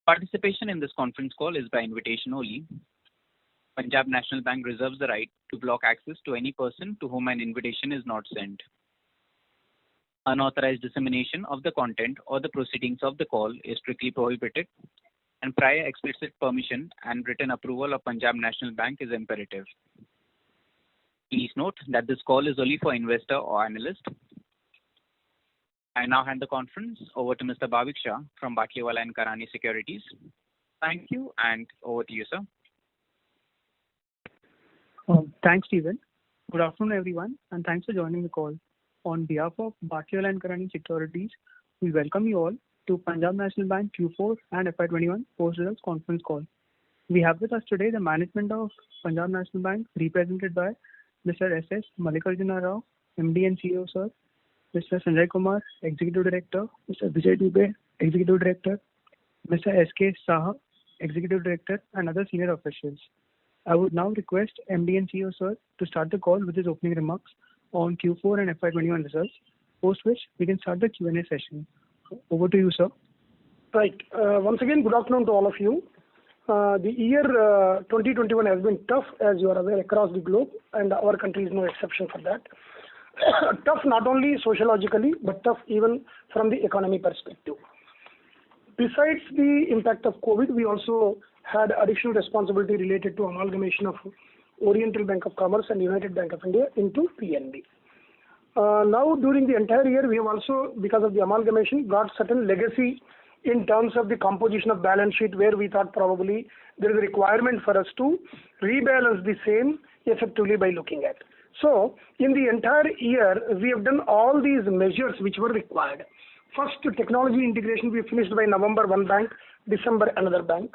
Participation in this conference call is by invitation only. Punjab National Bank reserves the right to block access to any person to whom an invitation is not sent. Unauthorized dissemination of the content or the proceedings of the call is strictly prohibited, and prior explicit permission and written approval of Punjab National Bank is imperative. Please note that this call is only for investor or analyst. I now hand the conference over to Mr. Bhavik Shah from Batlivala & Karani Securities. Thank you, and over to you, sir. Thanks, Stephen. Good afternoon, everyone, and thanks for joining the call. On behalf of Batlivala & Karani Securities, we welcome you all to Punjab National Bank Q4 and FY21 post-results conference call. We have with us today the management of Punjab National Bank, represented by Mr. S.S. Mallikarjuna Rao, MD and CEO, sir, Mr. Sanjay Kumar, Executive Director, Mr. Vijay Dubey, Executive Director, Mr. S.K. Saha, Executive Director, and other senior officials. I would now request MD and CEO, sir, to start the call with his opening remarks on Q4 and FY21 results, post which we can start the Q&A session. Over to you, sir. Right. Once again, good afternoon to all of you. The year 2021 has been tough, as you are aware, across the globe, and our country is no exception for that. Tough not only sociologically, but tough even from the economy perspective. Besides the impact of COVID, we also had additional responsibility related to amalgamation of Oriental Bank of Commerce and United Bank of India into PNB. Now, during the entire year, we have also, because of the amalgamation, got certain legacy in terms of the composition of balance sheet, where we thought probably there is a requirement for us to rebalance the same effectively by looking at. So, in the entire year, we have done all these measures which were required. First, technology integration, we finished by November one bank, December another bank.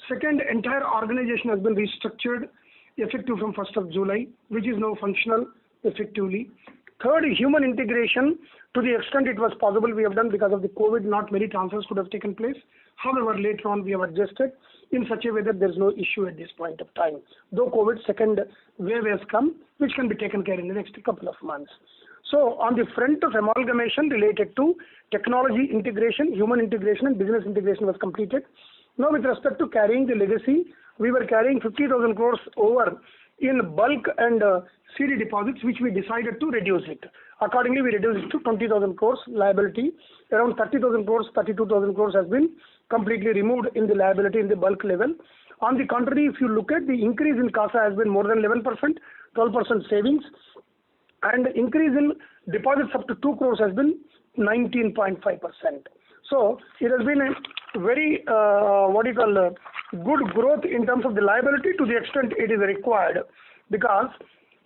Second, entire organization has been restructured effective from 1st of July, which is now functional effectively. Third, human integration, to the extent it was possible, we have done. Because of the COVID, not many transfers could have taken place. However, later on, we have adjusted in such a way that there is no issue at this point of time. Though COVID second wave has come, which can be taken care in the next couple of months. So, on the front of amalgamation related to technology integration, human integration and business integration was completed. Now, with respect to carrying the legacy, we were carrying 50,000 crores over in bulk and CD deposits, which we decided to reduce it. Accordingly, we reduced it to 20,000 crores liability. Around 30,000 crores, 32,000 crores has been completely removed in the liability in the bulk level. On the contrary, if you look at the increase in CASA has been more than 11%, 12% savings, and increase in deposits up to 2 crores has been 19.5%. So, it has been a very, good growth in terms of the liability to the extent it is required, because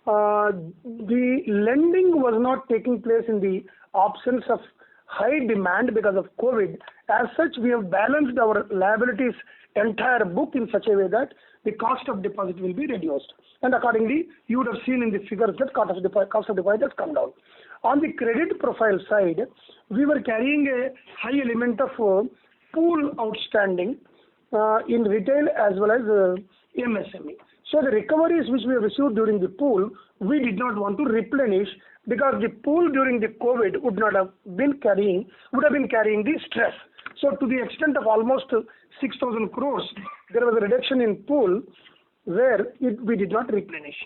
the lending was not taking place in the absence of high demand because of COVID. As such, we have balanced our liabilities entire book in such a way that the cost of deposit will be reduced. And accordingly, you would have seen in the figures that cost of deposit has come down. On the credit profile side, we were carrying a high element of pool outstanding in retail as well as MSME. So the recoveries which we have received during the pool, we did not want to replenish, because the pool during the COVID would have been carrying the stress. So to the extent of almost 6,000 crores, there was a reduction in pool where we did not replenish.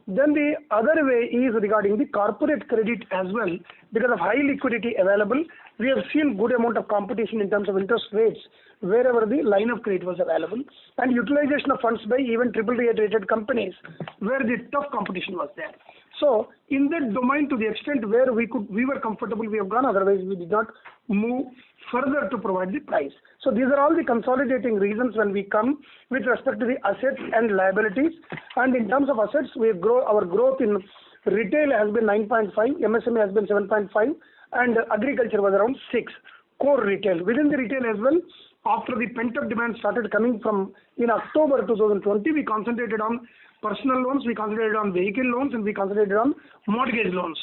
Then the other way is regarding the corporate credit as well. Because of high liquidity available, we have seen good amount of competition in terms of interest rates wherever the line of credit was available, and utilization of funds by even AAA rated companies where the tough competition was there. So in that domain, to the extent where we were comfortable, we have gone. Otherwise, we did not move further to provide the price. So these are all the consolidating reasons when we come with respect to the assets and liabilities. And in terms of assets, our growth in retail has been 9.5, MSME has been 7.5, and agriculture was around 6. Core retail. Within the retail as well, after the pent-up demand started coming from in October 2020, we concentrated on personal loans, we concentrated on vehicle loans, and we concentrated on mortgage loans.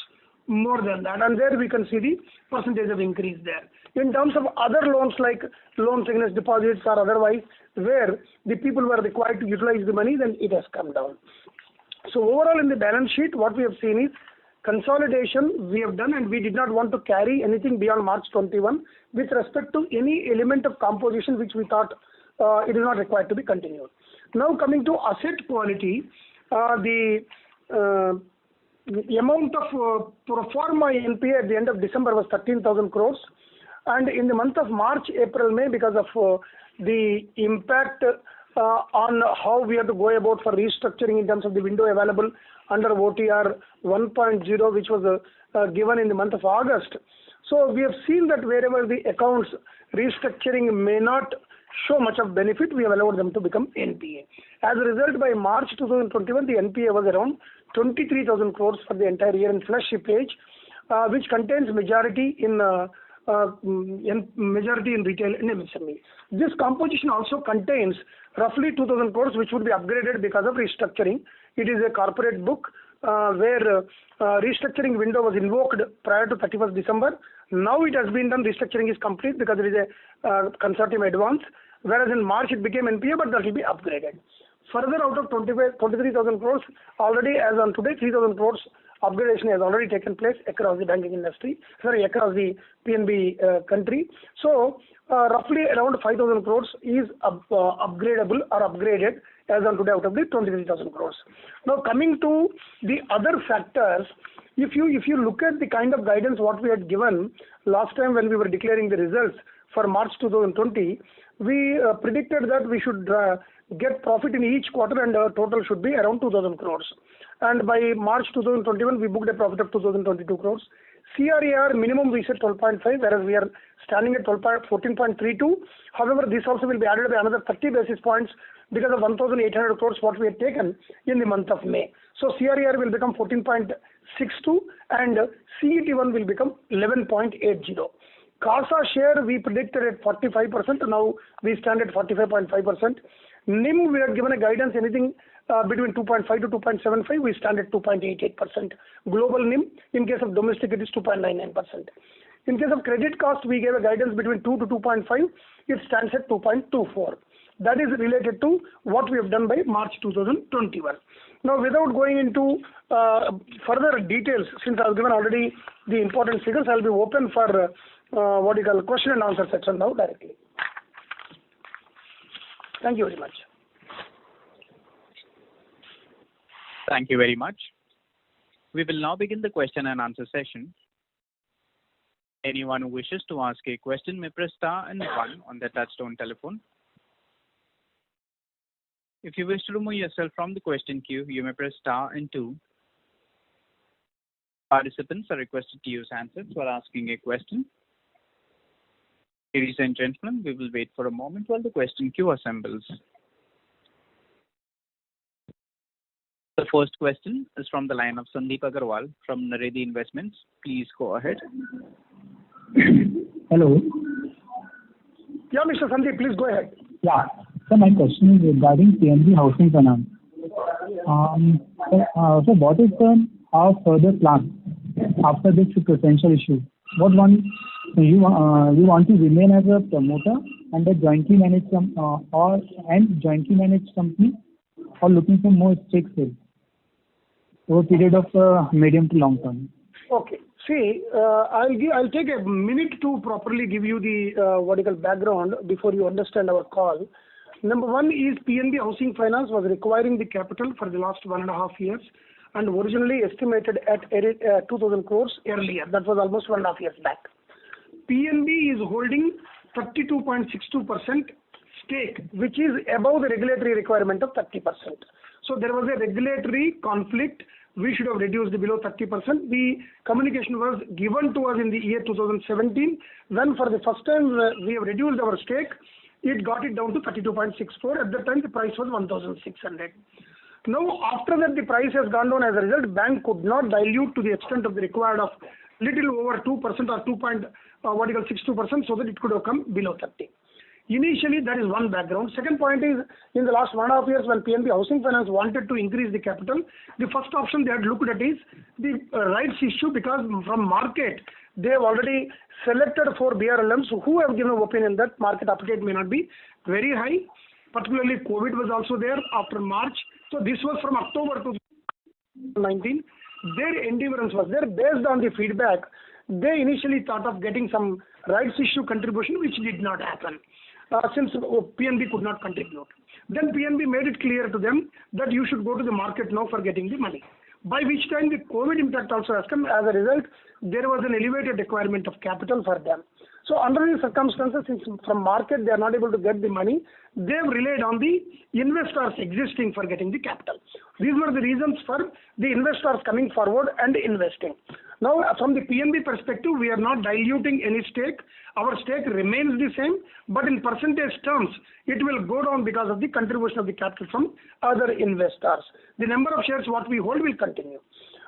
More than that, and there we can see the percentage of increase there. In terms of other loans like loans against deposits or otherwise, where the people were required to utilize the money, then it has come down. So overall in the balance sheet, what we have seen is consolidation we have done, and we did not want to carry anything beyond March 21 with respect to any element of composition which we thought it is not required to be continued. Now coming to asset quality, the amount of pro forma NPA at the end of December was 13,000 crores, and in the month of March, April, May, because of the impact on how we have to go about for restructuring in terms of the window available under OTR 1.0, which was given in the month of August. So we have seen that wherever the accounts restructuring may not show much of benefit, we have allowed them to become NPA. As a result, by March 2021, the NPA was around 23,000 crores for the entire year in flush slippage, which contains majority in retail and MSME. This composition also contains roughly 2,000 crores, which would be upgraded because of restructuring. It is a corporate book where restructuring window was invoked prior to 31st December. Now it has been done, restructuring is complete because it is a consortium advance, whereas in March it became NPA, but that will be upgraded. Further, out of 23,000 crores, already as on today, 3,000 crores upgradation has already taken place across the banking industry, across the PNB country. So, roughly around 5,000 crores is upgradable or upgraded as on today out of the 23,000 crores. Now, coming to the other factors, if you look at the kind of guidance what we had given last time when we were declaring the results for March 2020, we predicted that we should get profit in each quarter and total should be around 2,000 crores. And by March 2021, we booked a profit of 2,022 crores. CRAR minimum we said 12.5, whereas we are standing at 14.32. However, this also will be added by another 30 basis points because of 1,800 crores what we had taken in the month of May. So CRAR will become 14.62 and CET1 will become 11.80. CASA share we predicted at 45%. Now we stand at 45.5%. NIM we had given a guidance anything between 2.5 to 2.75. We stand at 2.88%. Global NIM in case of domestic it is 2.99%. In case of credit cost we gave a guidance between 2 to 2.5. It stands at 2.24. That is related to what we have done by March 2021. Now, without going into further details, since I've given already the important figures, I'll be open for question and answer section now directly. Thank you very much. Thank you very much. We will now begin the question and answer session. Anyone who wishes to ask a question may press star and 1 on their touchtone telephone. If you wish to remove yourself from the question queue, you may press star and 2. Participants are requested to use handsets while asking a question. Ladies and gentlemen, we will wait for a moment while the question queue assembles. The first question is from the line of Sandeep Agarwal from Naredi Investments. Please go ahead. Hello. Yeah, Mr. Sandeep, please go ahead. Yeah. So my question is regarding PNB Housing Finance. So what is our further plan after this potential issue? What one you want to remain as a promoter and a jointly managed jointly managed company, or looking for more stake sales over a period of medium to long term? Okay. See, I'll take a minute to properly give you the background before you understand our call. Number one is PNB Housing Finance was requiring the capital for the last 1.5 years and originally estimated at 2,000 crores earlier. That was almost 1.5 years back. PNB is holding 32.62% stake, which is above the regulatory requirement of 30%. So there was a regulatory conflict. We should have reduced below 30%. The communication was given to us in the year 2017. Then for the first time we have reduced our stake. It got it down to 32.64. At that time the price was 1,600. Now after that the price has gone down. As a result, bank could not dilute to the extent of the required of little over 2% or 2.62% so that it could have come below 30. Initially, that is one background. Second point is, in the last 1.5 years, when PNB Housing Finance wanted to increase the capital, the first option they had looked at is the rights issue, because from market, they have already selected 4 BRLMs who have given an opinion that market appetite may not be very high. Particularly, COVID was also there after March. So this was from October to 2019. Their endurance was there. Based on the feedback, they initially thought of getting some rights issue contribution, which did not happen. since PNB could not contribute. Then PNB made it clear to them that you should go to the market now for getting the money. By which time the COVID impact also has come. As a result, there was an elevated requirement of capital for them. So under these circumstances, since from market they are not able to get the money, they have relied on the investors existing for getting the capital. These were the reasons for the investors coming forward and investing. Now, from the PNB perspective, we are not diluting any stake. Our stake remains the same, but in percentage terms, it will go down because of the contribution of the capital from other investors. The number of shares what we hold will continue.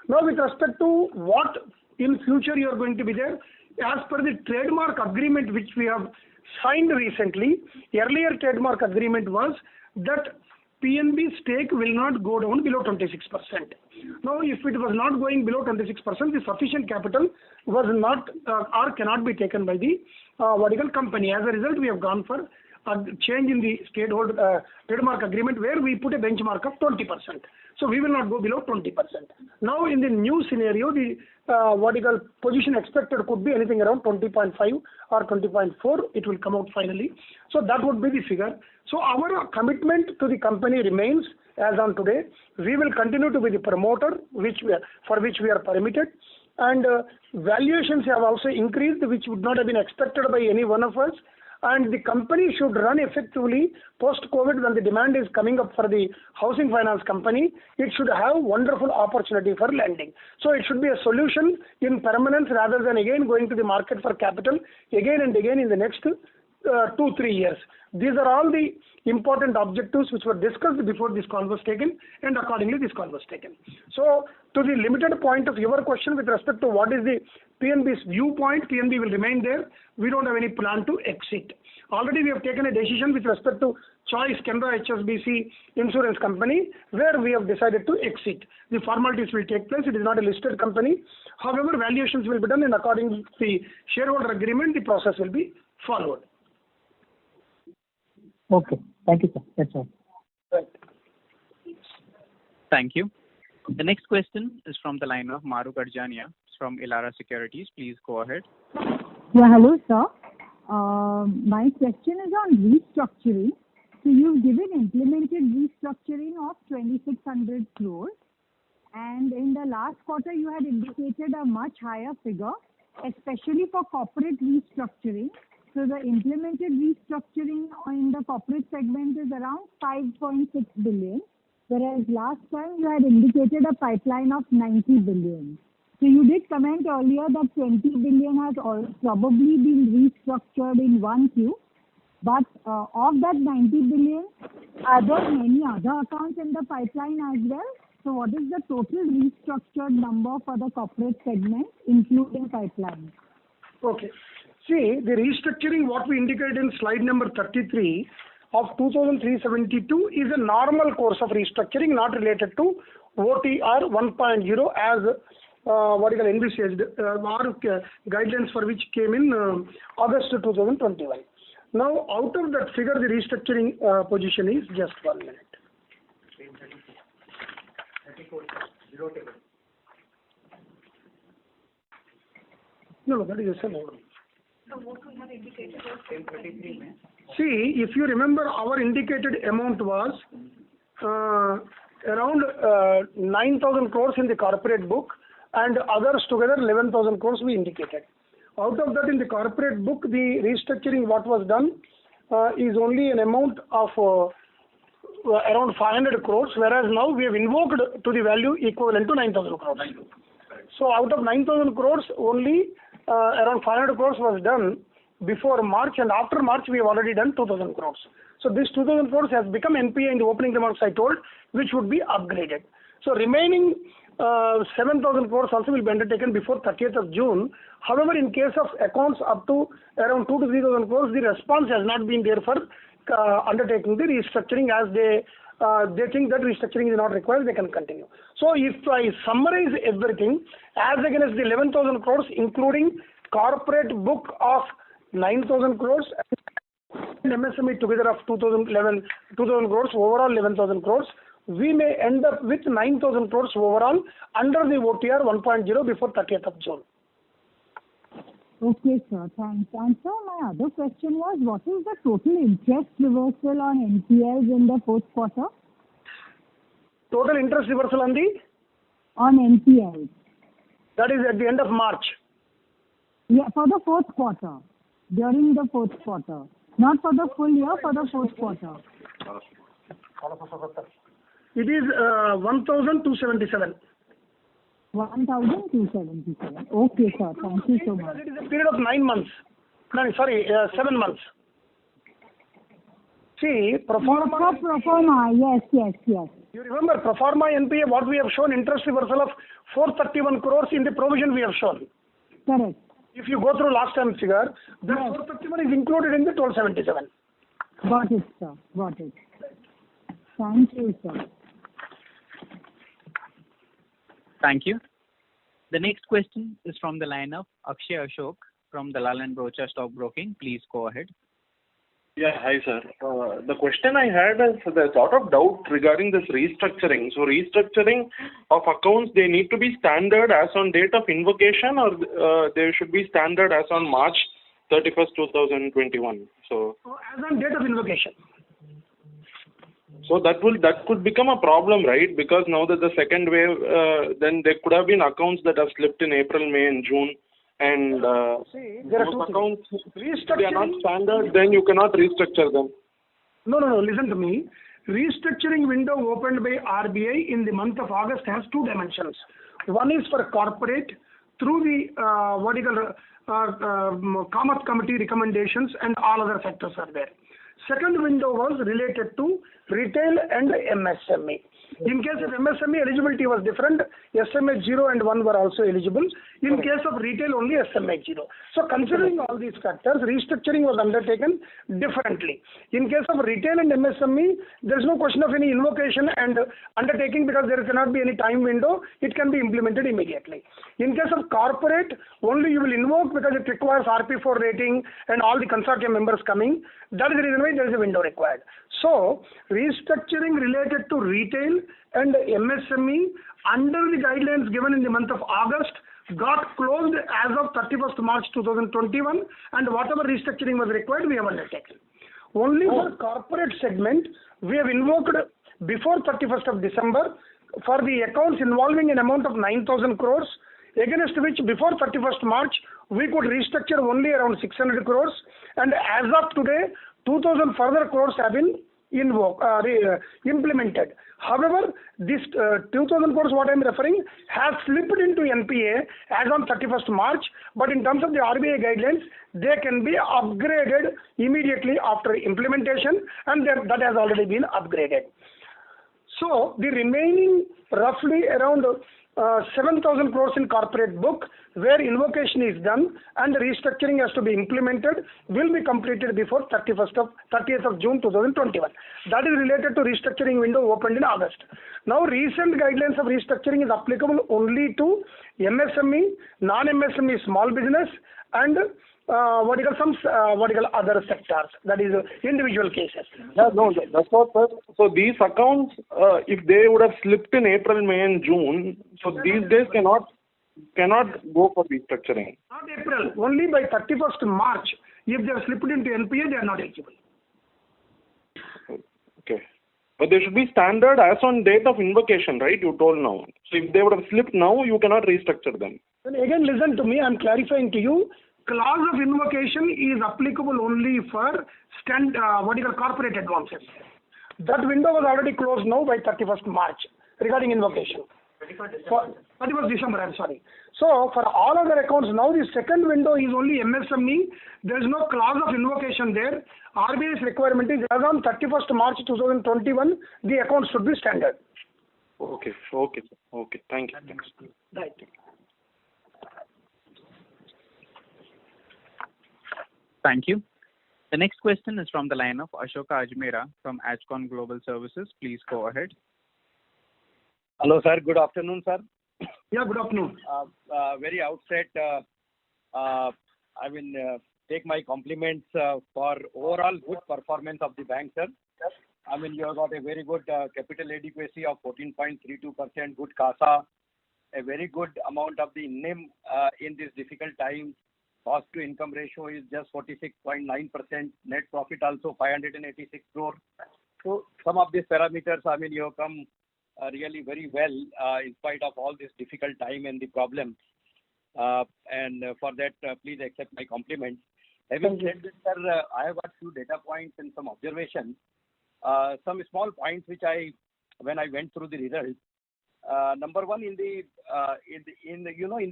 Now, with respect to what in future you are going to be there, as per the trademark agreement which we have signed recently, earlier trademark agreement was that PNB stake will not go down below 26%. Now, if it was not going below 26%, the sufficient capital was not or cannot be taken by the company. As a result, we have gone for a change in the trademark agreement where we put a benchmark of 20%. So we will not go below 20%. Now, in the new scenario, the position expected could be anything around 20.5 or 20.4. It will come out finally. So that would be the figure. So our commitment to the company remains as on today. We will continue to be the promoter, for which we are permitted. And valuations have also increased, which would not have been expected by any one of us. And the company should run effectively post-COVID when the demand is coming up for the housing finance company. It should have wonderful opportunity for lending. So it should be a solution in permanence rather than again going to the market for capital again and again in the next 2-3 years. These are all the important objectives which were discussed before this call was taken, and accordingly this call was taken. So to the limited point of your question with respect to what is the PNB's viewpoint, PNB will remain there. We don't have any plan to exit. Already we have taken a decision with respect to Choice Canara HSBC Insurance Company, where we have decided to exit. The formalities will take place. It is not a listed company. However, valuations will be done, and according to the shareholder agreement, the process will be followed. Okay. Thank you, sir. That's all. Right. Thank you. The next question is from the line of Mahrukh Adajania from Elara Securities. Please go ahead. Yeah, hello, sir. My question is on restructuring. So you've given implemented restructuring of 2,600 crores, and in the last quarter you had indicated a much higher figure, especially for corporate restructuring. So the implemented restructuring in the corporate segment is around 5.6 billion, whereas last time you had indicated a pipeline of 90 billion. So you did comment earlier that 20 billion has probably been restructured in 1Q, but of that 90 billion, are there many other accounts in the pipeline as well? So what is the total restructured number for the corporate segment, including pipeline? Okay. See, the restructuring what we indicated in slide number 33 of 2,372 is a normal course of restructuring, not related to OTR 1.0 as envisaged or guidelines for which came in August 2021. Now, out of that figure, the restructuring position is just 1 minute. No, that is the same only. See, if you remember, our indicated amount was around 9,000 crores in the corporate book, and others together 11,000 crores we indicated. Out of that, in the corporate book, the restructuring what was done is only an amount of around 500 crores, whereas now we have invoked to the value equivalent to 9,000 crores. So out of 9,000 crores, only around 500 crores was done before March, and after March we have already done 2,000 crores. So this 2,000 crores has become NPA in the opening remarks I told, which would be upgraded. So remaining 7,000 crores also will be undertaken before 30th of June. However, in case of accounts up to around 2,000 to 3,000 crores, the response has not been there for undertaking the restructuring, as they think that restructuring is not required, they can continue. So if I summarize everything, as against the 11,000 crores, including corporate book of 9,000 crores and MSME together of 2,000 crores, overall 11,000 crores, we may end up with 9,000 crores overall under the OTR 1.0 before 30th of June. Okay, sir. Thanks. And sir, my other question was, what is the total interest reversal on NPLs in the fourth quarter? Total interest reversal on the? On NPLs. That is at the end of March. Yeah, for the fourth quarter. During the fourth quarter. Not for the full year, for the fourth quarter. It is 1,277. 1,277. Okay, sir. Thank you so much. It is a period of 9 months. No, sorry, 7 months. See, pro forma. Pro forma. Yes. You remember pro forma NPA, what we have shown interest reversal of 431 crores in the provision we have shown. Correct. If you go through last time figure, the 431 is included in the 1277. Got it, sir. Got it. Thank you, sir. Thank you. The next question is from the line of Akshay Ashok from Dalal & Broacha Stock Broking. Please go ahead. Yeah, hi sir. The question I had is there's a lot of doubt regarding this restructuring. So restructuring of accounts, they need to be standard as on date of invocation, or they should be standard as on March 31st, 2021. So as on date of invocation. So that could become a problem, right? Because now that the second wave, then there could have been accounts that have slipped in April, May, and June, and there are those two accounts, things. if they are not standard, then you cannot restructure them. No. Listen to me. Restructuring window opened by RBI in the month of August has two dimensions. One is for corporate through the Kamath committee recommendations, and all other sectors are there. Second window was related to retail and MSME. In case of MSME, eligibility was different. SMA 0 and 1 were also eligible. In case of retail, only SMA 0. So considering all these factors, restructuring was undertaken differently. In case of retail and MSME, there is no question of any invocation and undertaking, because there cannot be any time window. It can be implemented immediately. In case of corporate, only you will invoke because it requires RP4 rating and all the consortium members coming. That is the reason why there is a window required. So restructuring related to retail and MSME under the guidelines given in the month of August got closed as of 31st March 2021, and whatever restructuring was required, we have undertaken. Only for corporate segment, we have invoked before 31st of December for the accounts involving an amount of 9,000 crores, against which before 31st March, we could restructure only around 600 crores, and as of today, 2,000 further crores have been implemented. However, this 2,000 crores, what I am referring, has slipped into NPA as on 31st March, but in terms of the RBI guidelines, they can be upgraded immediately after implementation, and that has already been upgraded. So the remaining roughly around 7,000 crores in corporate book, where invocation is done and the restructuring has to be implemented, will be completed before 30th of June 2021. That is related to restructuring window opened in August. Now, recent guidelines of restructuring is applicable only to MSME, non-MSME small business, and other sectors, that is individual cases. Yeah, no, that's not sir. So these accounts, if they would have slipped in April, May, and June, so these days cannot go for restructuring. Not April, only by 31st March. If they have slipped into NPA, they are not eligible. Okay. But they should be standard as on date of invocation, right? You told now. So if they would have slipped now, you cannot restructure them. Then again, listen to me. I am clarifying to you. Clause of invocation is applicable only for corporate advances. That window was already closed now by 31st March regarding invocation. 31st December, I'm sorry. So for all other accounts, now the second window is only MSME. There is no clause of invocation there. RBI's requirement is as on 31st March 2021, the accounts should be standard. Okay, okay, okay. Thank you. Thanks. Right. Thank you. The next question is from the line of Ashoka Ajmera from Ajcon Global Services. Please go ahead. Hello, sir. Good afternoon, sir. Yeah, good afternoon. Very outset, I will take my compliments for overall good performance of the bank, sir. I mean, you have got a very good capital adequacy of 14.32%, good CASA, a very good amount of the NIM in this difficult time, cost to income ratio is just 46.9%. Net profit also 586 crore. So some of these parameters, I mean, you have come really very well in spite of all this difficult time and the problems. And for that, please accept my compliments. Having said this, sir, I have got few data points and some observations. Some small points which when I went through the results. Number one, in the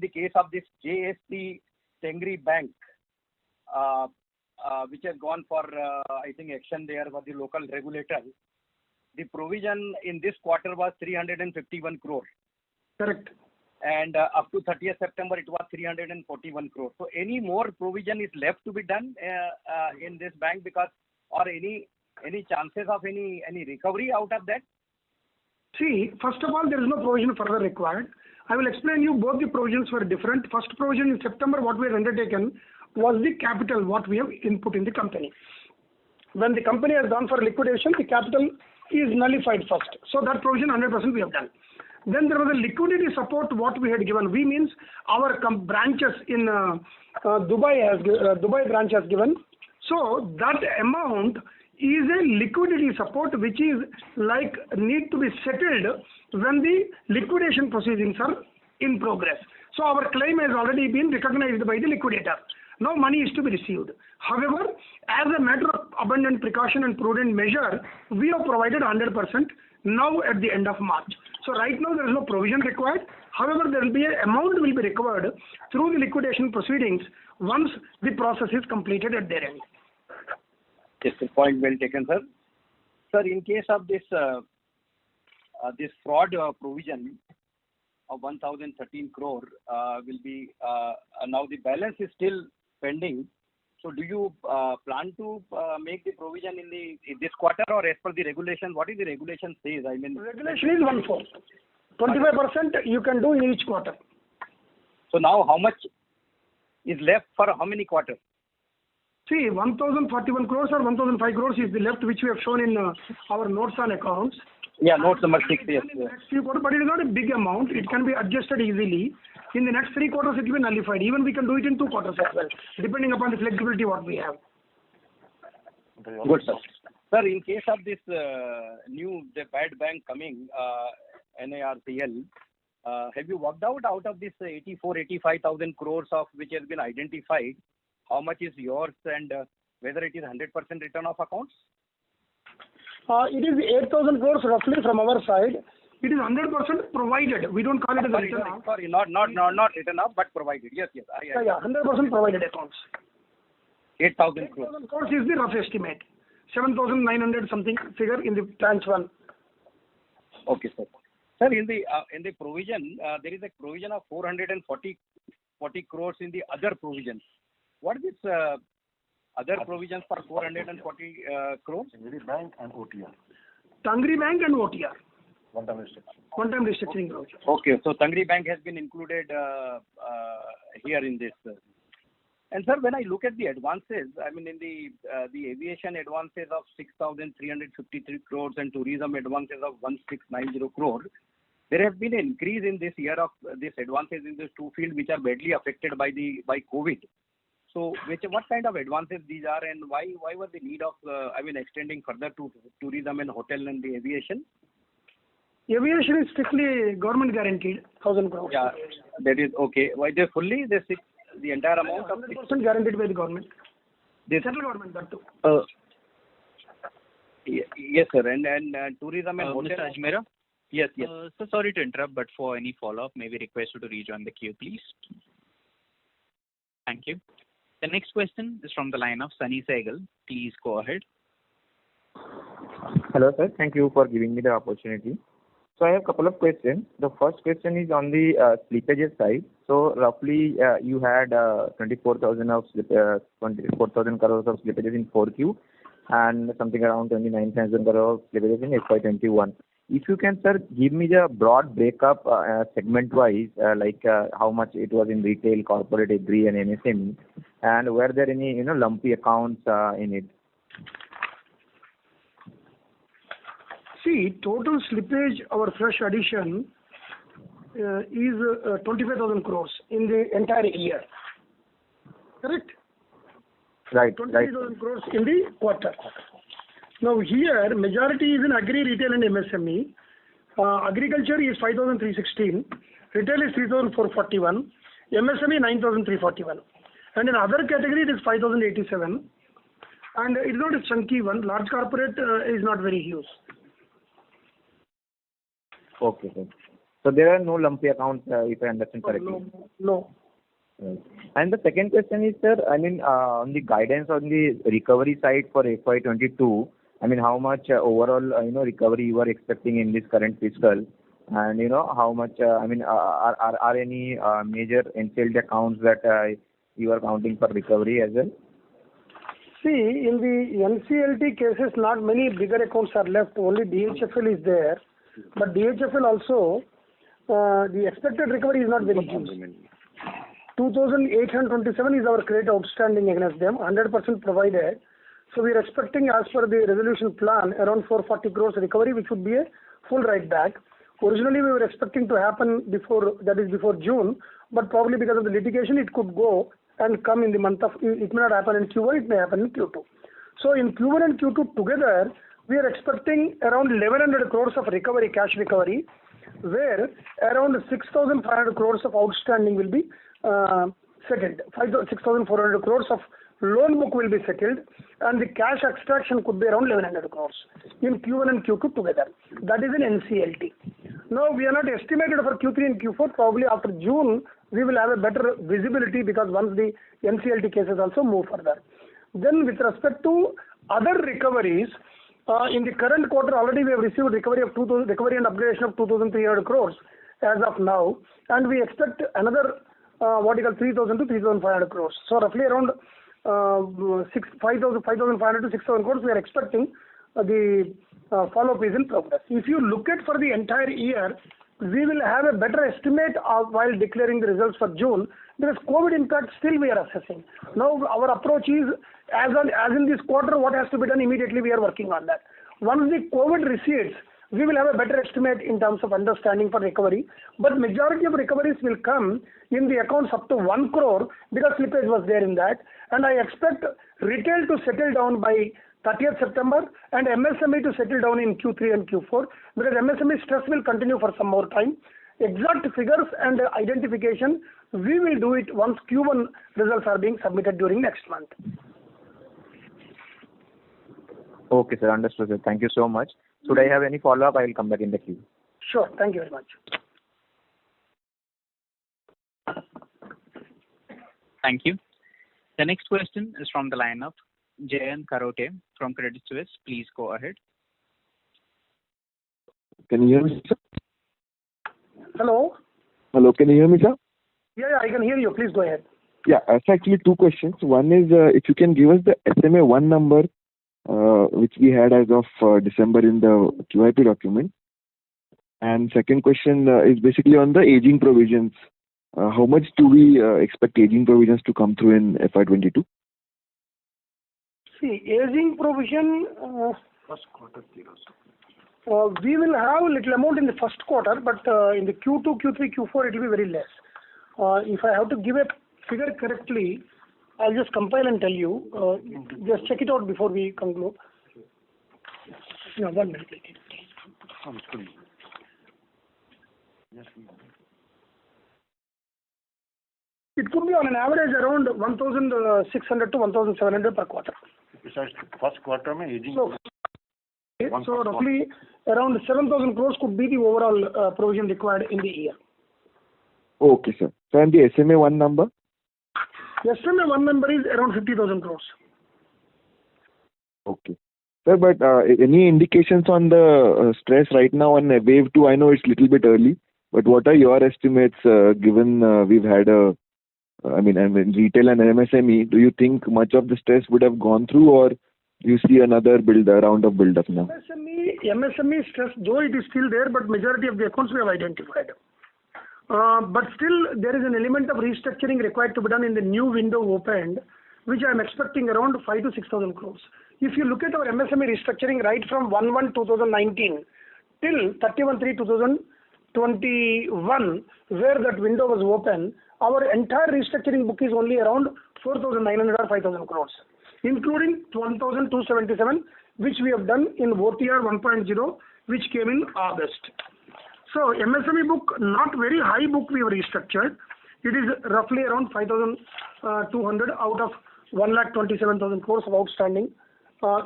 case of this JSC Tengri Bank, which has gone for I think action there for the local regulator, the provision in this quarter was 351 crore. Correct. And up to 30th September, it was 341 crore. So any more provision is left to be done in this bank or any chances of any recovery out of that? See, first of all, there is no provision further required. I will explain you both the provisions were different. First provision in September, what we had undertaken was the capital, what we have input in the company. When the company has gone for liquidation, the capital is nullified first. So that provision 100% we have done. Then there was a liquidity support what we had given. We means our branches in Dubai branch has given. So that amount is a liquidity support which is like need to be settled when the liquidation proceedings are in progress. So our claim has already been recognized by the liquidator. Now money is to be received. However, as a matter of abundant precaution and prudent measure, we have provided 100% now at the end of March. So right now there is no provision required. However, there will be an amount will be recovered through the liquidation proceedings once the process is completed at their end. Yes, the point well taken, sir. Sir, in case of this this fraud provision of 1,013 crore will be now the balance is still pending. So do you plan to make the provision in this quarter or as per the regulation? What is the regulation says? I mean, regulation is 1/4. 25% you can do in each quarter. So now how much is left for how many quarters? See, 1,041 crores or 1,005 crores is the left which we have shown in our notes on accounts. Yeah, note number 6. Yes. Next few quarters, but it is not a big amount. It can be adjusted easily. In the next 3 quarters, it will be nullified. Even we can do it in 2 quarters as well, depending upon the flexibility what we have. Good, sir. Sir, in case of this the bad bank coming, NARCL, have you worked out of this 85,000 crores of which has been identified, how much is yours and whether it is 100% return of accounts? It is 8,000 crores roughly from our side. It is 100% provided. We don't call it as a return off. Sorry, not written off, but provided. Yes. Yeah, 100% provided accounts. 8,000 crores. 8,000 crores is the rough estimate. 7,900 something figure in the tranche 1. Okay, sir. Sir, in the provision, there is a provision of 440 crores in the other provisions. What is this other provisions for 440 crores? Tengri Bank and OTR. Tengri Bank and OTR. One-time restructuring. One-time restructuring provision. Okay, so Tengri Bank has been included here in this. And sir, when I look at the advances, I mean in the aviation advances of 6,353 crores and tourism advances of 1,690 crore, there have been an increase in this year of these advances in these two fields which are badly affected by COVID. So, what kind of advances these are, and why was the need of extending further to tourism and hotel and the aviation? Aviation is strictly government guaranteed, 1,000 crores. Yeah, that is okay. Why they fully the entire amount of 100% guaranteed by the government. The central government that too. Yes, sir. And tourism and hotel. Mr. Ajmera? Yes. So sorry to interrupt, but for any follow-up, may we request you to rejoin the queue, please? Thank you. The next question is from the line of Sunny Sehgal. Please go ahead. Hello, sir. Thank you for giving me the opportunity. So I have a couple of questions. The first question is on the slippages side. So roughly you had 24,000 crores of slippages in 4Q and something around 29,000 crores of slippages in FY21. If you can, sir, give me the broad breakup segment-wise, like how much it was in retail, corporate, agri, and MSME, and were there any lumpy accounts in it? See, total slippage, our fresh addition is 25,000 crores in the entire year. correct? Right. 23,000 crores in the quarter. Now here, majority is in agri, retail and MSME. Agriculture is 5,316, retail is 3,441, MSME 9,341. And in other category, it is 5,087. And it is not a chunky one. Large corporate is not very huge. Okay, sir. So there are no lumpy accounts, if I understand correctly. No. Right. And the second question is, sir, I mean, on the guidance on the recovery side for FY22, I mean, how much overall, recovery you are expecting in this current fiscal? And, how much, are any major NCLT accounts that you are counting for recovery as well? See, in the NCLT cases, not many bigger accounts are left. Only DHFL is there. But DHFL also, the expected recovery is not very huge. 2,827 is our credit outstanding against them, 100% provided. So we are expecting, as per the resolution plan, around 440 crores recovery, which would be a full write back. Originally, we were expecting to happen before June, but probably because of the litigation, it could go and come in the month of, it may not happen in Q1, it may happen in Q2. So in Q1 and Q2 together, we are expecting around 1,100 crores of recovery, cash recovery, where around 6,500 crores of outstanding will be settled. 6,400 crores of loan book will be settled, and the cash extraction could be around 1,100 crores in Q1 and Q2 together. That is in NCLT. Now, we are not estimated for Q3 and Q4. Probably after June, we will have a better visibility, because once the NCLT cases also move further. Then with respect to other recoveries, in the current quarter already we have received recovery and upgradation of 2,300 crores as of now, and we expect another 3,000 to 3,500 crores. So roughly around 5,500 to 6,000 crores we are expecting. The follow-up is in progress. If you look at for the entire year, we will have a better estimate while declaring the results for June, because COVID impact still we are assessing. Now our approach is, as in this quarter, what has to be done immediately, we are working on that. Once the COVID recedes, we will have a better estimate in terms of understanding for recovery. But majority of recoveries will come in the accounts up to 1 crore, because slippage was there in that. And I expect retail to settle down by 30th September and MSME to settle down in Q3 and Q4, because MSME stress will continue for some more time. Exact figures and identification, we will do it once Q1 results are being submitted during next month. Okay, sir. Understood, sir. Thank you so much. Should I have any follow-up, I will come back in the queue. Sure. Thank you very much. Thank you. The next question is from the line of Jayant Kharote from Credit Suisse. Please go ahead. Can you hear me, sir? Hello? Hello, can you hear me, sir? Yeah, I can hear you. Please go ahead. Yeah, it's actually two questions. One is, if you can give us the SMA-1 number, which we had as of December in the QIP document. And second question is basically on the aging provisions. How much do we expect aging provisions to come through in FY22? See, aging provision, First quarter, 0. we will have little amount in the first quarter, but in the Q2, Q3, Q4, it will be very less. If I have to give a figure correctly, I'll just compile and tell you. Just check it out before we conclude. Yeah, 1 minute. It could be on an average around 1,600 to 1,700 per quarter. Besides, first quarter mein aging. So roughly around 7,000 crores could be the overall provision required in the year. Okay, sir. So and the SMA-1 number? SMA-1 number is around 50,000 crores. Okay. Sir, but any indications on the stress right now on wave 2? I know it's a little bit early, but what are your estimates given we've had retail and MSME? Do you think much of the stress would have gone through, or do you see another round of build-up now? MSME stress, though it is still there, but majority of the accounts we have identified. But still, there is an element of restructuring required to be done in the new window opened, which I am expecting around 5,000 to 6,000 crores. If you look at our MSME restructuring right from 1/1/2019 till 31/3/2021, where that window was open, our entire restructuring book is only around 4,900 or 5,000 crores, including 12,277, which we have done in OTR 1.0, which came in August. So MSME book, not very high book we have restructured. It is roughly around 5,200 out of 1,27,000 crores of outstanding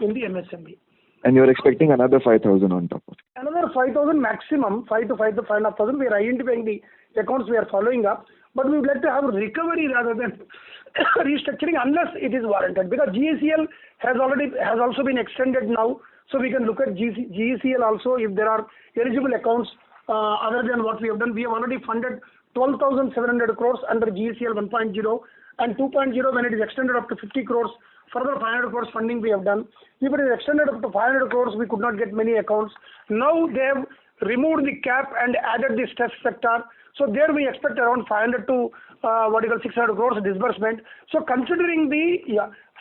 in the MSME. And you're expecting another 5,000 on top of it? Another 5,000 maximum, 5 to 5,500. We are identifying the accounts we are following up, but we would like to have recovery rather than restructuring unless it is warranted, because GECL has also been extended now, so we can look at GECL also if there are eligible accounts other than what we have done. We have already funded 12,700 crores under GECL 1.0 and 2.0 when it is extended up to 50 crores. Further 500 crores funding we have done. If it is extended up to 500 crores, we could not get many accounts. Now they have removed the cap and added the stress sector. So there we expect around 500 to 600 crores disbursement. So considering the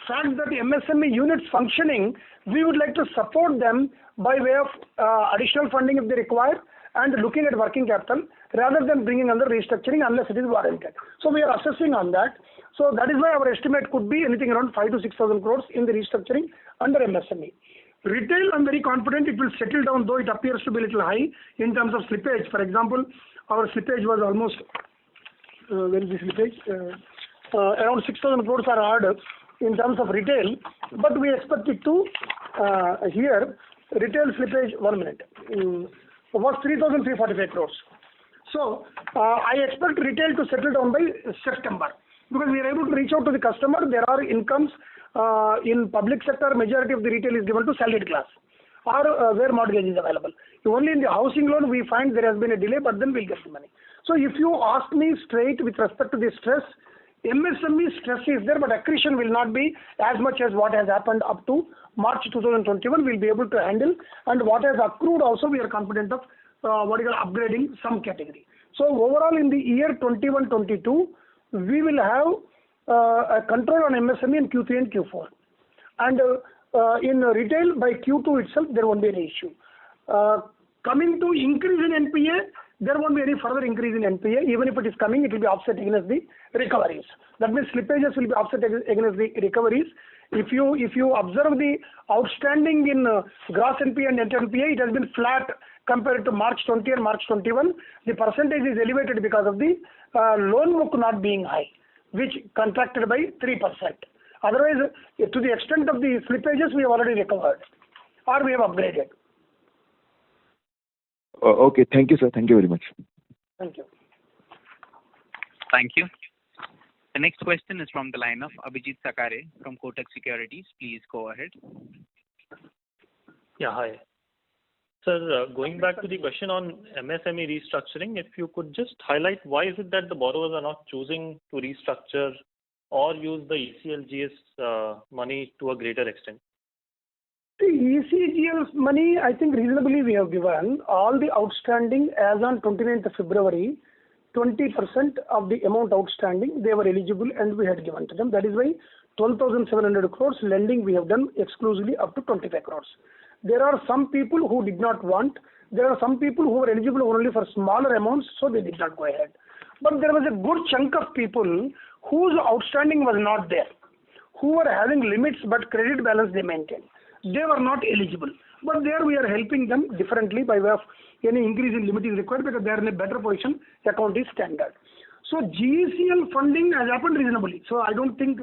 fact that the MSME units functioning, we would like to support them by way of additional funding if they require, and looking at working capital rather than bringing under restructuring unless it is warranted. So we are assessing on that. So that is why our estimate could be anything around 5,000 to 6,000 crores in the restructuring under MSME. Retail, I'm very confident it will settle down, though it appears to be a little high in terms of slippage. For example, our slippage was almost, where is the slippage? Around 6,000 crores are hard in terms of retail, but we expect it to, here, retail slippage, 1 minute, was 3,345 crores. So, I expect retail to settle down by September, because we are able to reach out to the customer. There are incomes in public sector, majority of the retail is given to salaried class or where mortgage is available. Only in the housing loan we find there has been a delay, but then we'll get the money. So if you ask me straight with respect to the stress, MSME stress is there, but accretion will not be as much as what has happened up to March 2021. We'll be able to handle, and what has accrued also we are confident of upgrading some category. So overall in the year 21-22, we will have a control on MSME in Q3 and Q4. And in retail, by Q2 itself, there won't be any issue. Coming to increase in NPA, there won't be any further increase in NPA. Even if it is coming, it will be offset against the recoveries. That means slippages will be offset against the recoveries. If you observe the outstanding in gross NPA and net NPA, it has been flat compared to March 20 and March 21. The percentage is elevated because of the loan book not being high, which contracted by 3%. Otherwise, to the extent of the slippages, we have already recovered or we have upgraded. Okay, thank you, sir. Thank you very much. Thank you. Thank you. The next question is from the line of Abhijit Sakare from Kotak Securities. Please go ahead. Yeah, hi. Sir, going back to the question on MSME restructuring, if you could just highlight why is it that the borrowers are not choosing to restructure or use the ECLGS money to a greater extent? The ECLGS money, I think reasonably we have given. All the outstanding as on 29th of February, 20% of the amount outstanding, they were eligible and we had given to them. That is why 12,700 crores lending we have done exclusively up to 25 crores. There are some people who did not want. There are some people who were eligible only for smaller amounts, so they did not go ahead. But there was a good chunk of people whose outstanding was not there, who were having limits but credit balance they maintained. They were not eligible. But there we are helping them differently by way of any increase in limit is required because they are in a better position. The account is standard. So GECL funding has happened reasonably. So I don't think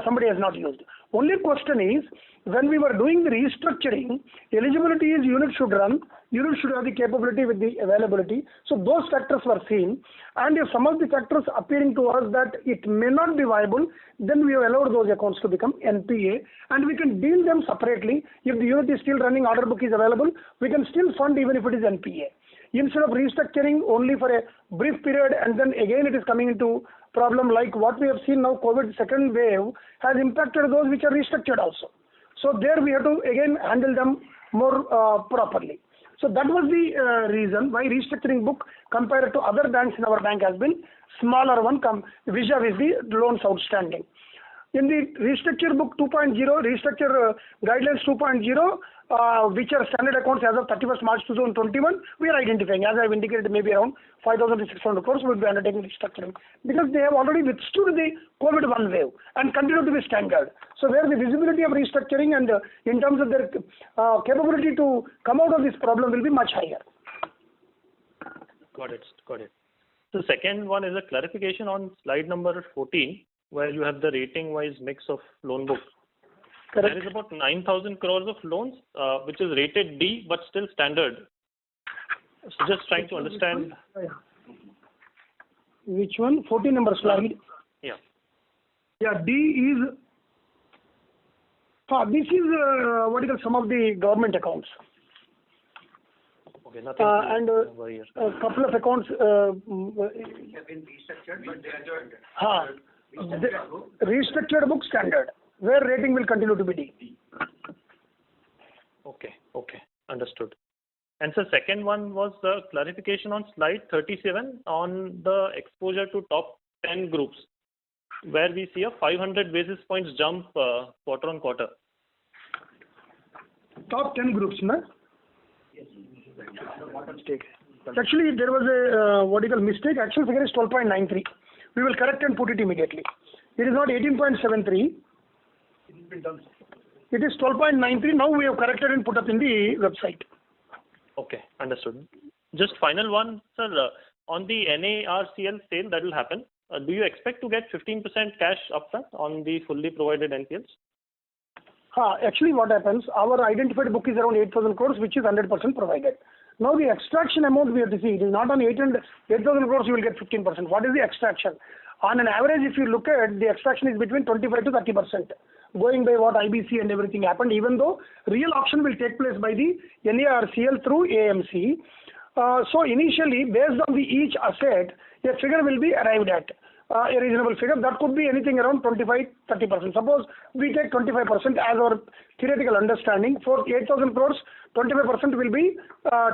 somebody has not used. Only question is, when we were doing the restructuring, eligibility is unit should run, unit should have the capability with the availability. So those factors were seen. And if some of the factors appearing to us that it may not be viable, then we have allowed those accounts to become NPA and we can deal them separately. If the unit is still running, order book is available, we can still fund even if it is NPA. Instead of restructuring only for a brief period and then again it is coming into problem like what we have seen now, COVID second wave has impacted those which are restructured also. So there we have to again handle them more properly. So that was the reason why restructuring book compared to other banks in our bank has been smaller one vis-a-vis the loans outstanding. In the restructure book 2.0, restructure guidelines 2.0, which are standard accounts as of 31st March 2021, we are identifying, as I have indicated, maybe around 5,000 to 600 crores will be undertaking restructuring because they have already withstood the COVID-1 wave and continue to be standard. So where the visibility of restructuring and in terms of their capability to come out of this problem will be much higher. Got it. The second one is a clarification on slide number 14, where you have the rating-wise mix of loan book. Correct. There is about 9,000 crores of loans, which is rated D, but still standard. So just trying to understand. Which one? 14 number slide. Yeah. Yeah, D is. This is what you call some of the government accounts. Okay, nothing. And a couple of accounts have been restructured, but they are joined. the restructured book standard, where rating will continue to be D. Okay, understood. And so second one was the clarification on slide 37 on the exposure to top 10 groups, where we see a 500 basis points jump quarter on quarter. Top 10 groups, no? Actually, there was a mistake. Actual figure is 12.93. We will correct and put it immediately. It is not 18.73. It is 12.93. Now we have corrected and put up in the website. Okay, understood. Just final one, sir. On the NARCL sale that will happen, do you expect to get 15% cash upfront on the fully provided NPLs? Actually, what happens, our identified book is around 8,000 crores, which is 100% provided. Now, the extraction amount we have to see, it is not on 8,000 crores, you will get 15%. What is the extraction? On an average, if you look at, the extraction is between 25 to 30%, going by what IBC and everything happened, even though real auction will take place by the NARCL through AMC. So, initially, based on each asset, a figure will be arrived at. A reasonable figure that could be anything around 25-30%. Suppose we take 25% as our theoretical understanding. For 8,000 crores, 25% will be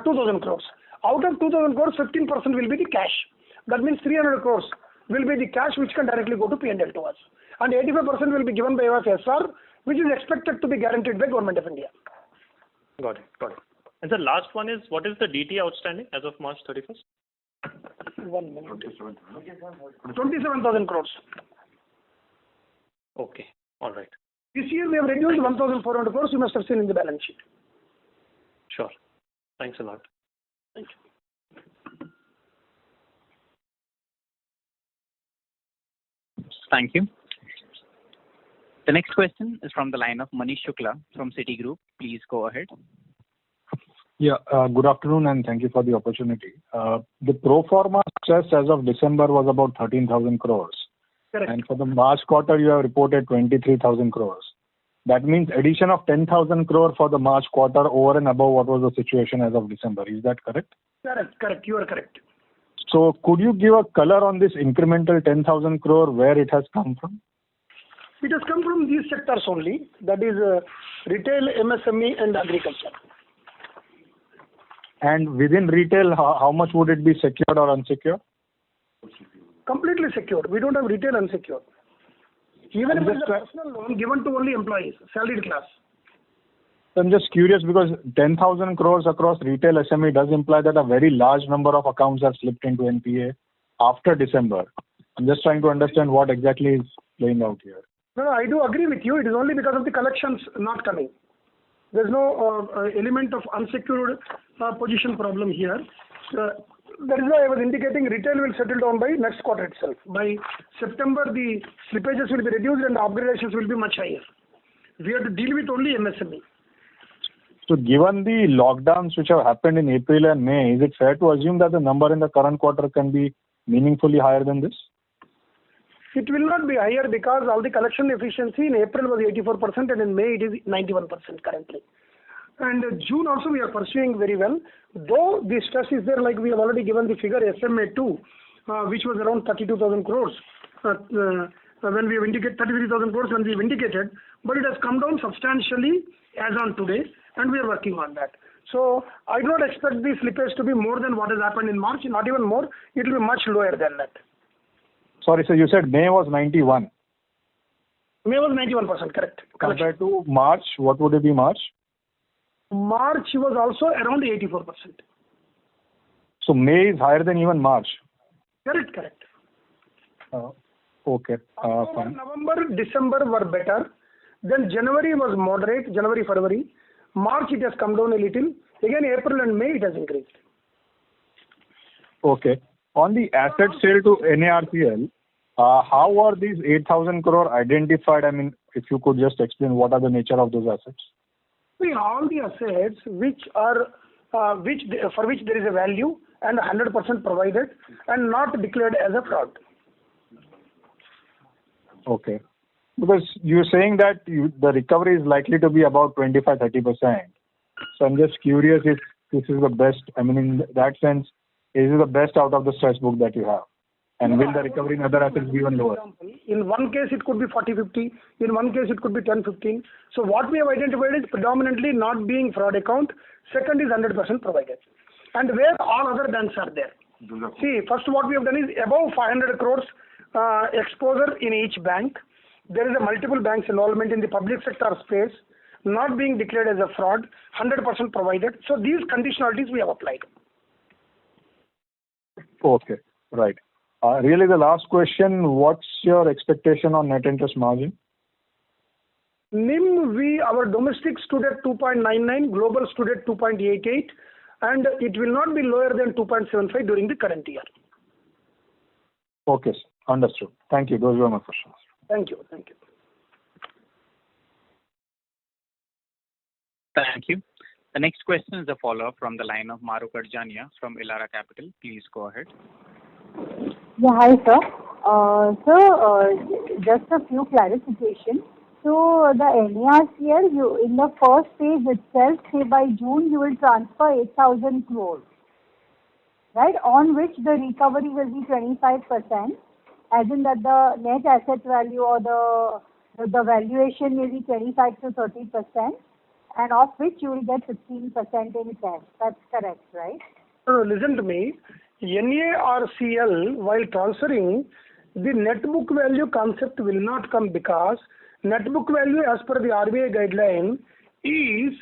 2,000 crores. Out of 2,000 crores, 15% will be the cash. That means 300 crores will be the cash which can directly go to P&L to us. And 85% will be given by FSR, which is expected to be guaranteed by Government of India. Got it. And the last one is, what is the DT outstanding as of March 31st? 1 minute. 27,000 crores. Okay, all right. This year we have reduced 1,400 crores, you must have seen in the balance sheet. Sure. Thanks a lot. Thank you. Thank you. The next question is from the line of Manish Shukla from Citigroup. Please go ahead. Yeah, good afternoon and thank you for the opportunity. The pro forma stress as of December was about 13,000 crores. Correct. And for the March quarter, you have reported 23,000 crores. That means addition of 10,000 crore for the March quarter over and above what was the situation as of December. Is that correct? Correct. You are correct. So could you give a color on this incremental 10,000 crore, where it has come from? It has come from these sectors only. That is retail, MSME and agriculture. And within retail, how much would it be secured or unsecured? Completely secured. We don't have retail unsecured. Even if it is a personal loan given to only employees, salaried class. I'm just curious because 10,000 crores across retail SME does imply that a very large number of accounts have slipped into NPA after December. I'm just trying to understand what exactly is playing out here. No, I do agree with you. It is only because of the collections not coming. There's no element of unsecured position problem here. That is why I was indicating retail will settle down by next quarter itself. By September, the slippages will be reduced and upgradations will be much higher. We have to deal with only MSME. So given the lockdowns which have happened in April and May, is it fair to assume that the number in the current quarter can be meaningfully higher than this? It will not be higher because all the collection efficiency in April was 84% and in May it is 91% currently. And June also we are pursuing very well. Though the stress is there, like we have already given the figure SMA2, which was around 32,000 crores. When we have indicated 33,000 crores when we have indicated, but it has come down substantially as on today and we are working on that. So I do not expect the slippage to be more than what has happened in March, not even more. It will be much lower than that. Sorry, so you said May was 91. May was 91%, correct. Compared to March, what would it be March? March was also around 84%. So May is higher than even March. Correct. Okay. October, Fine. November, December were better. Then January was moderate, January, February. March it has come down a little. Again, April and May it has increased. Okay. On the asset sale to NARCL, how are these 8,000 crore identified? I mean, if you could just explain what are the nature of those assets? See, all the assets which are for which there is a value and 100% provided and not declared as a fraud. Okay. Because you're saying that the recovery is likely to be about 25-30%. So I'm just curious if this is the best. I mean, in that sense, is it the best out of the stress book that you have? And will the recovery in other assets be even lower? In one case, it could be 40-50. In one case, it could be 10-15. So what we have identified is predominantly not being fraud account. Second is 100% provided. And where all other banks are there. See, first what we have done is above 500 crores exposure in each bank. There is a multiple banks involvement in the public sector space, not being declared as a fraud, 100% provided. So these conditionalities we have applied. Okay, right. Really the last question, what's your expectation on net interest margin? NIM, our domestic stood at 2.99, global stood at 2.88, and it will not be lower than 2.75 during the current year. Okay, understood. Thank you. Those were my questions. Thank you. Thank you. The next question is a follow-up from the line of Mahrukh Adajania from Elara Capital. Please go ahead. Yeah, hi, sir. Just a few clarifications. So the NARCL, in the first phase itself, say by June, you will transfer 8,000 crores, right? On which the recovery will be 25%, as in that the net asset value or the valuation may be 25 to 30%, and of which you will get 15% in cash. That's correct, right? No, listen to me. NARCL, while transferring, the net book value concept will not come because net book value as per the RBI guideline is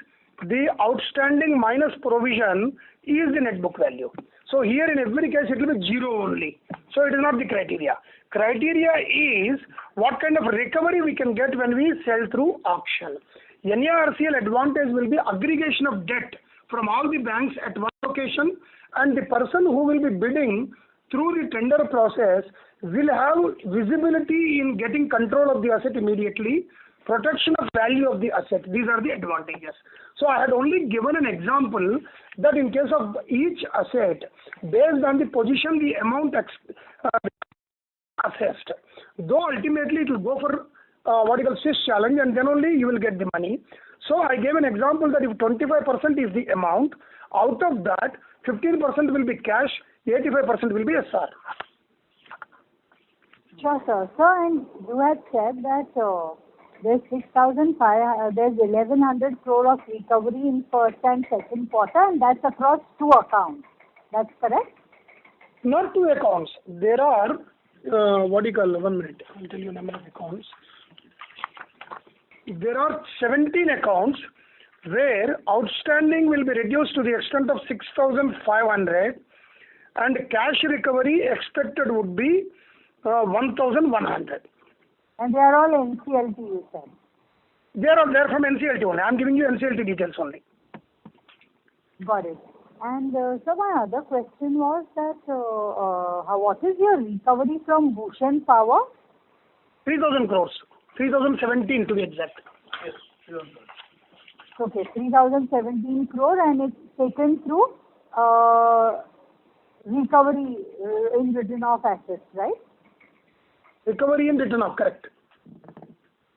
the outstanding minus provision is the net book value. So here in every case it will be zero only. So it is not the criteria. Criteria is what kind of recovery we can get when we sell through auction. NARCL advantage will be aggregation of debt from all the banks at one location, and the person who will be bidding through the tender process will have visibility in getting control of the asset immediately, protection of value of the asset. These are the advantages. So I had only given an example that in case of each asset, based on the position, the amount assessed, though ultimately it will go for what you call Swiss challenge, and then only you will get the money. So I gave an example that if 25% is the amount, out of that 15% will be cash, 85% will be SR. Sure, sir. Sir, and you had said that there's 1,100 crore of recovery in first and second quarter, and that's across two accounts. That's correct? Not two accounts. There are, 1 minute, I'll tell you number of accounts. There are 17 accounts where outstanding will be reduced to the extent of 6,500 and cash recovery expected would be 1,100. And they are all NCLT, you said? They are from NCLT only. I am giving you NCLT details only. Got it. And so my other question was that what is your recovery from Bhushan Power? 3,000 crores. 3,017 to be exact. Yes. Okay, 3,017 crore, and it's taken through recovery in written off assets, right? Recovery in written off, correct.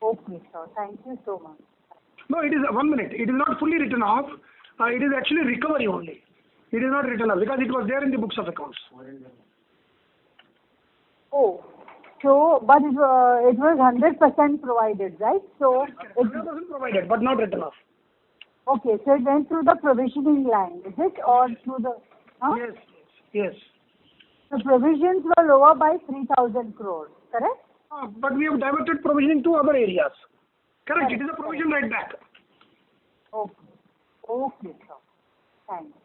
Okay, sir. Thank you so much. No, it is 1 minute. It is not fully written off. It is actually recovery only. It is not written off because it was there in the books of accounts. Oh, so but it was 100% provided, right? So 100% provided, but not written off. Okay, so it went through the provisioning line, is it, or through the? Huh? Yes. The provisions were lower by 3,000 crores, correct? But we have diverted provisioning to other areas. Correct. It is a provision right back. Okay. Okay, sir. Thanks.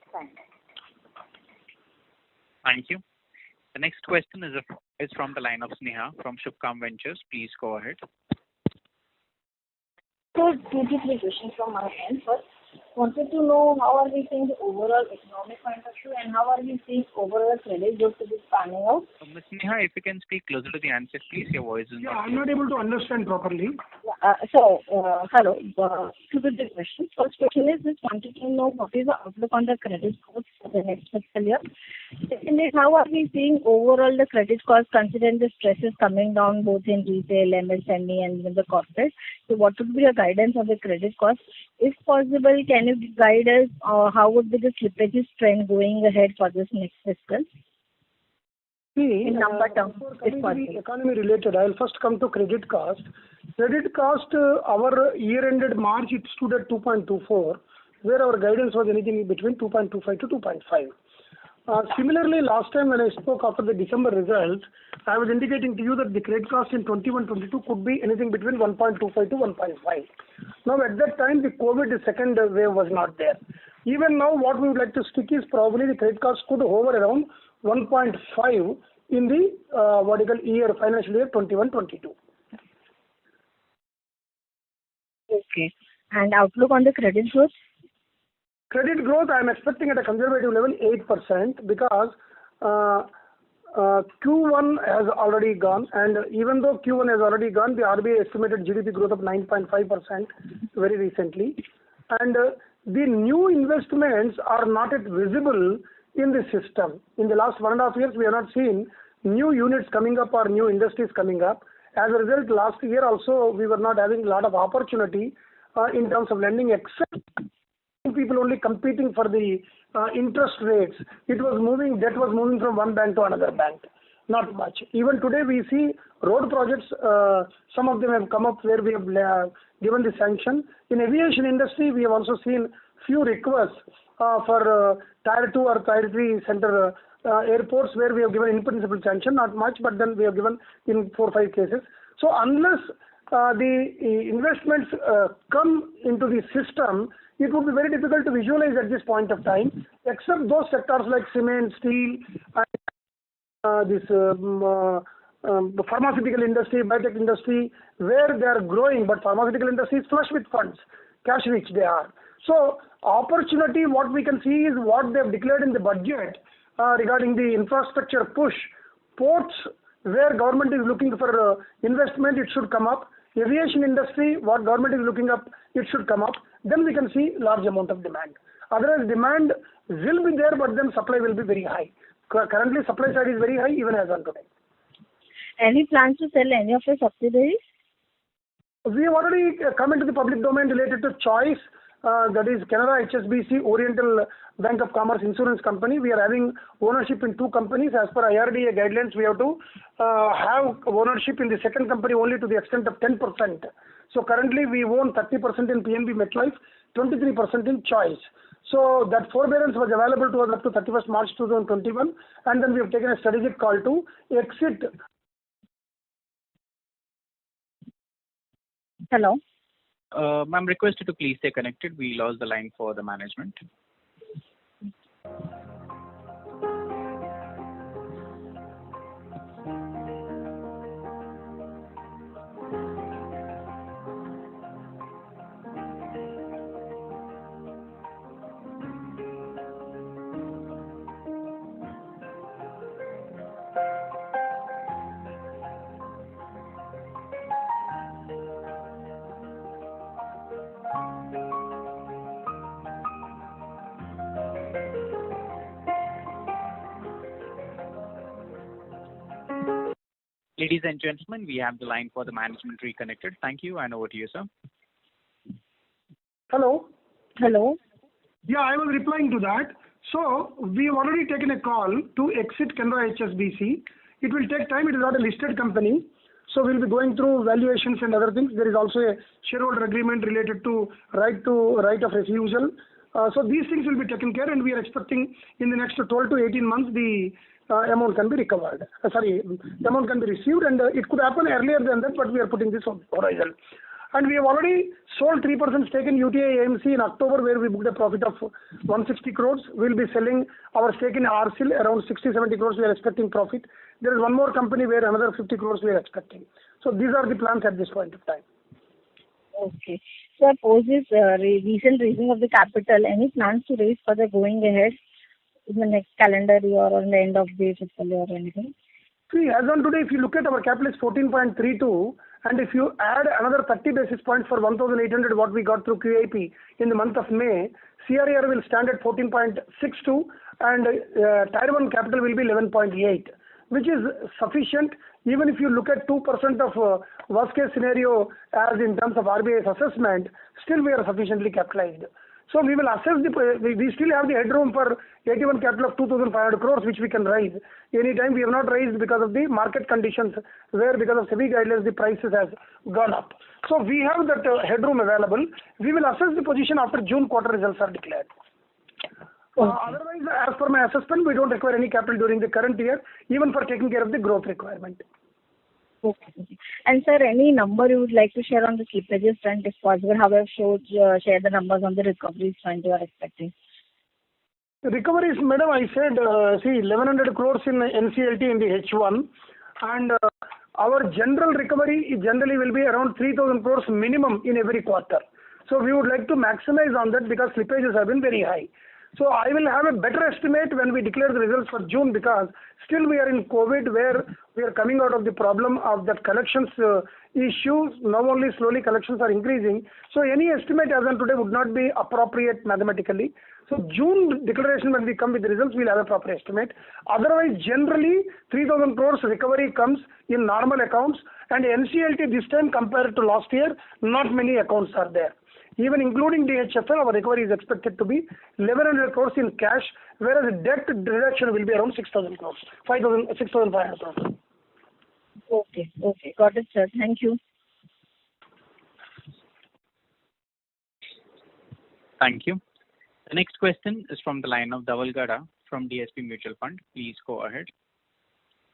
Thank you. The next question is from the line of Sneha from Shubhkam Ventures. Please go ahead. So, 2 to 3 questions from my end. First, wanted to know how are we seeing the overall economic point of view and how are we seeing overall credit growth to be panning out? Ms. Sneha, if you can speak closer to the answer, please. Your voice is not. I'm not able to understand properly. Hello. 2 to 3 questions. First question is just wanted to know what is the outlook on the credit growth for the next fiscal year. Second is how are we seeing overall the credit cost considering the stresses coming down both in retail, MSME and even the corporate. So what would be your guidance on the credit cost? If possible, can you guide us how would be the slippages trend going ahead for this next fiscal? See, in number terms, if possible. Economy related, I'll first come to credit cost. Credit cost, our year ended March, it stood at 2.24, where our guidance was anything between 2.25 to 2.5. Similarly, last time when I spoke after the December results, I was indicating to you that the credit cost in 21-22 could be anything between 1.25 to 1.5. Now, at that time, the COVID second wave was not there. Even now, what we would like to stick is probably the credit cost could hover around 1.5 in the financial year 21-22. Okay. And outlook on the credit growth? Credit growth, I am expecting at a conservative level 8% because Q1 has already gone, and even though Q1 has already gone, the RBI estimated GDP growth of 9.5% very recently, and the new investments are not yet visible in the system. In the last 1.5 years, we have not seen new units coming up or new industries coming up. As a result, last year also we were not having a lot of opportunity in terms of lending, except people only competing for the interest rates. Debt was moving from one bank to another bank. Not much. Even today we see road projects, some of them have come up where we have given the sanction. In aviation industry, we have also seen few requests for Tier 2 or Tier 3 center airports where we have given in principle sanction, not much, but then we have given in 4-5 cases. So unless the investments come into the system, it would be very difficult to visualize at this point of time, except those sectors like cement, steel, and the pharmaceutical industry, biotech industry, where they are growing, but pharmaceutical industry is flush with funds, cash rich they are. So opportunity, what we can see is what they have declared in the budget regarding the infrastructure push. Ports, where government is looking for investment, it should come up. Aviation industry, what government is looking up, it should come up. Then we can see large amount of demand. Otherwise, demand will be there, but then supply will be very high. Currently, supply side is very high, even as on today. Any plans to sell any of your subsidiaries? We have already come into the public domain related to choice. That is Canara HSBC, Oriental Bank of Commerce Insurance Company. We are having ownership in 2 companies. As per IRDA guidelines, we have to have ownership in the second company only to the extent of 10%. So currently we own 30% in PNB MetLife, 23% in Choice. So that forbearance was available to us up to 31st March 2021, and then we have taken a strategic call to exit. Hello. Ma'am, requested to please stay connected. We lost the line for the management. Ladies and gentlemen, we have the line for the management reconnected. Thank you, and over to you, sir. Hello. Hello. Yeah, I was replying to that. So we have already taken a call to exit Canara HSBC. It will take time. It is not a listed company. So we'll be going through valuations and other things. There is also a shareholder agreement related to right of refusal. So these things will be taken care, and we are expecting in the next 12 to 18 months the amount can be recovered. The amount can be received, and it could happen earlier than that, but we are putting this on horizon. And we have already sold 3% stake in UTI AMC in October, where we booked a profit of 160 crores. We will be selling our stake in RCIL around 60-70 crores. We are expecting profit. There is one more company where another 50 crores we are expecting. So these are the plans at this point of time. Okay. So suppose this recent raising of the capital, any plans to raise further going ahead in the next calendar year or in the end of the fiscal year or anything? See, as on today, if you look at our capital is 14.32, and if you add another 30 basis points for 1,800 what we got through QIP in the month of May, CRAR will stand at 14.62 and Tier 1 capital will be 11.8, which is sufficient. Even if you look at 2% of worst case scenario as in terms of RBI's assessment, still we are sufficiently capitalized. So we will assess we still have the headroom for AT1 capital of 2,500 crores, which we can raise. Anytime we have not raised because of the market conditions, where because of SEBI guidelines the prices has gone up. So we have that headroom available. We will assess the position after June quarter results are declared. Otherwise, as per my assessment, we don't require any capital during the current year, even for taking care of the growth requirement. Okay. And sir, any number you would like to share on the slippages front, if possible? How have share the numbers on the recoveries front you are expecting? Recoveries, madam, I said, 1100 crores in NCLT in the H1, and our general recovery generally will be around 3000 crores minimum in every quarter. So we would like to maximize on that because slippages have been very high. So I will have a better estimate when we declare the results for June, because still we are in COVID, where we are coming out of the problem of that collections issues. Now only slowly collections are increasing. So any estimate as on today would not be appropriate mathematically. So June declaration, when we come with the results, we'll have a proper estimate. Otherwise, generally 3000 crores recovery comes in normal accounts, and NCLT this time compared to last year, not many accounts are there. Even including DHFL, our recovery is expected to be 1100 crores in cash, whereas debt reduction will be around 6000 crores, 6500 crores. Okay. Got it, sir. Thank you. Thank you. The next question is from the line of Dhaval Gada from DSP Mutual Fund. Please go ahead.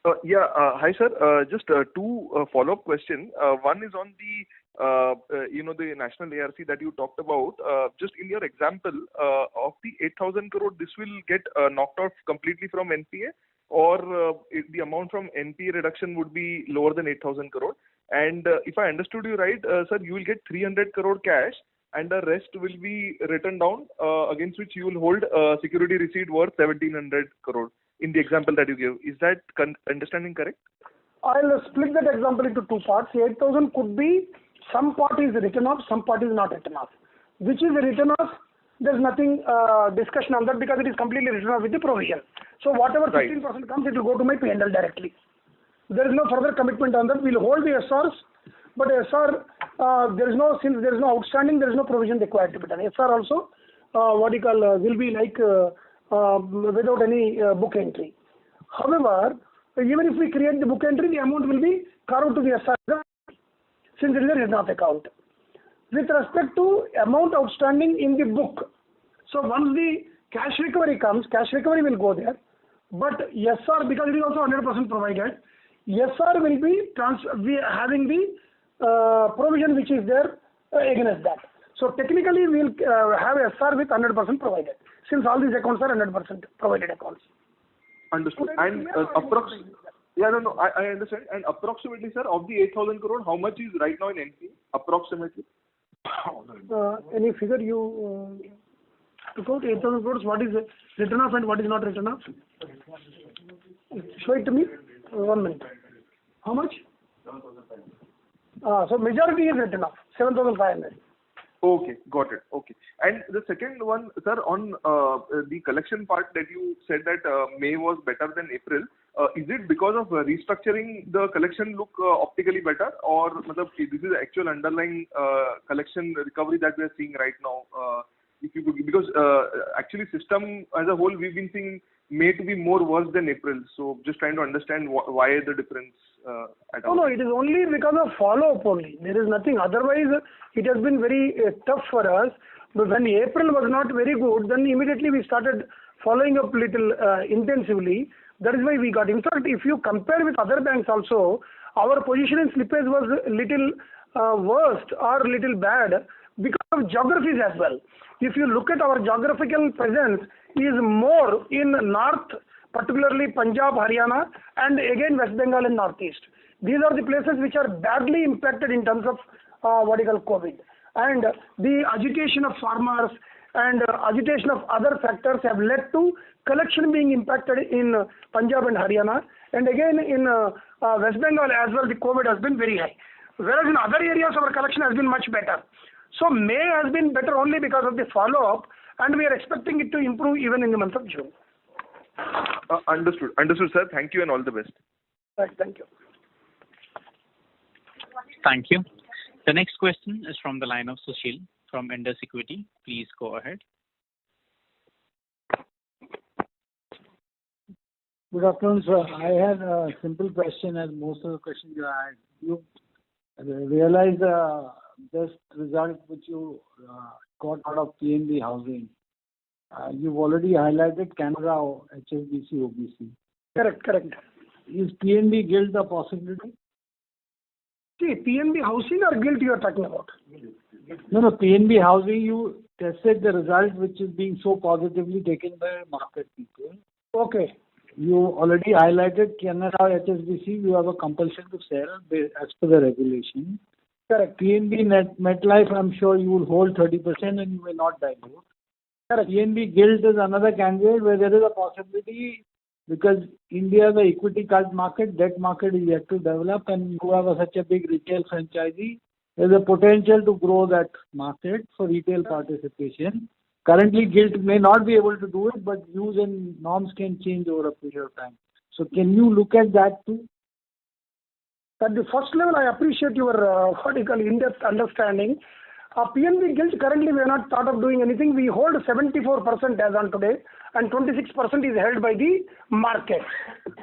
Hi, sir. Just two follow-up questions. One is on the the national ARC that you talked about. Just in your example of the 8,000 crore, this will get knocked off completely from NPA, or the amount from NPA reduction would be lower than 8,000 crore. And if I understood you right, sir, you will get 300 crore cash, and the rest will be written down, against which you will hold security receipt worth 1,700 crore in the example that you gave. Is that understanding correct? I'll split that example into two parts. 8,000 could be some part is written off, some part is not written off. Which is written off, there's nothing discussion on that, because it is completely written off with the provision. So whatever 15% comes, it will go to my P&L directly. There is no further commitment on that. We'll hold the SRs, but SR, since there is no outstanding, there is no provision required to be done. SR also, will be like without any book entry. However, even if we create the book entry, the amount will be carved to the SR, since it is a written off account. With respect to amount outstanding in the book, so once the cash recovery comes, cash recovery will go there, but SR, because it is also 100% provided, SR will be having the provision which is there against that. So technically we will have SR with 100% provided, since all these accounts are 100% provided accounts. Understood. And I understand. And approximately, sir, of the 8,000 crore, how much is right now in NPA? Approximately. Any figure you took out? 8,000 crores, what is written off and what is not written off? Show it to me. 1 minute. How much? 7,500. So majority is written off. 7,500. Okay, got it. Okay. And the second one, sir, on the collection part that you said that May was better than April. Is it because of restructuring the collection look optically better, or this is the actual underlying collection recovery that we are seeing right now? If you could, because actually system as a whole, we've been seeing May to be more worse than April. So just trying to understand why the difference at all. No, it is only because of follow-up only. There is nothing. Otherwise, it has been very tough for us. But when April was not very good, then immediately we started following up little intensively. That is why we got. In fact, if you compare with other banks also, our position in slippage was little worst or little bad because of geographies as well. If you look at our geographical presence is more in north, particularly Punjab, Haryana, and again West Bengal and Northeast. These are the places which are badly impacted in terms of COVID. And the agitation of farmers and agitation of other factors have led to collection being impacted in Punjab and Haryana. And again in West Bengal as well, the COVID has been very high. Whereas in other areas, our collection has been much better. So May has been better only because of the follow-up, and we are expecting it to improve even in the month of June. Understood, sir. Thank you and all the best. Right, thank you. Thank you. The next question is from the line of Sushil from Indus Equity. Please go ahead. Good afternoon, sir. I had a simple question, as most of the questions you had. You realize the best result which you got out of PNB Housing. You've already highlighted Canara, HSBC, OBC. Correct. Is PNB Gilt a possibility? See, PNB Housing or Gilt you are talking about? No, PNB Housing, you tested the result which is being so positively taken by market people. Okay. You already highlighted Canara, HSBC, you have a compulsion to sell as per the regulation. Correct. PNB MetLife, I'm sure you will hold 30% and you may not dilute. Correct. PNB Gilt is another candidate where there is a possibility, because India, the equity card market, debt market is yet to develop, and you have such a big retail franchisee. There's a potential to grow that market for retail participation. Currently, Gilt may not be able to do it, but views and norms can change over a period of time. So can you look at that too? At the first level, I appreciate your in-depth understanding. PNB Gilt, currently we have not thought of doing anything. We hold 74% as on today, and 26% is held by the market.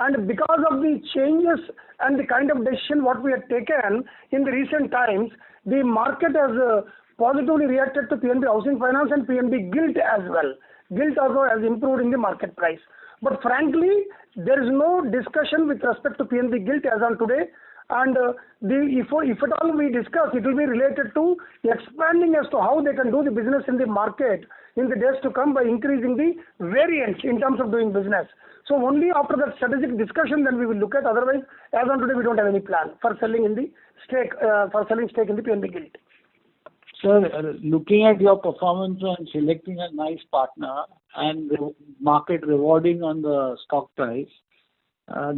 And because of the changes and the kind of decision what we have taken in the recent times, the market has positively reacted to PNB Housing Finance and PNB Gilt as well. Gilt also has improved in the market price. But frankly, there is no discussion with respect to PNB Gilt as on today. And if at all we discuss, it will be related to expanding as to how they can do the business in the market in the days to come by increasing the variance in terms of doing business. So only after that strategic discussion then we will look at. Otherwise, as on today, we don't have any plan for selling in the stake in the PNB Gilt. Sir, looking at your performance on selecting a nice partner and market rewarding on the stock price,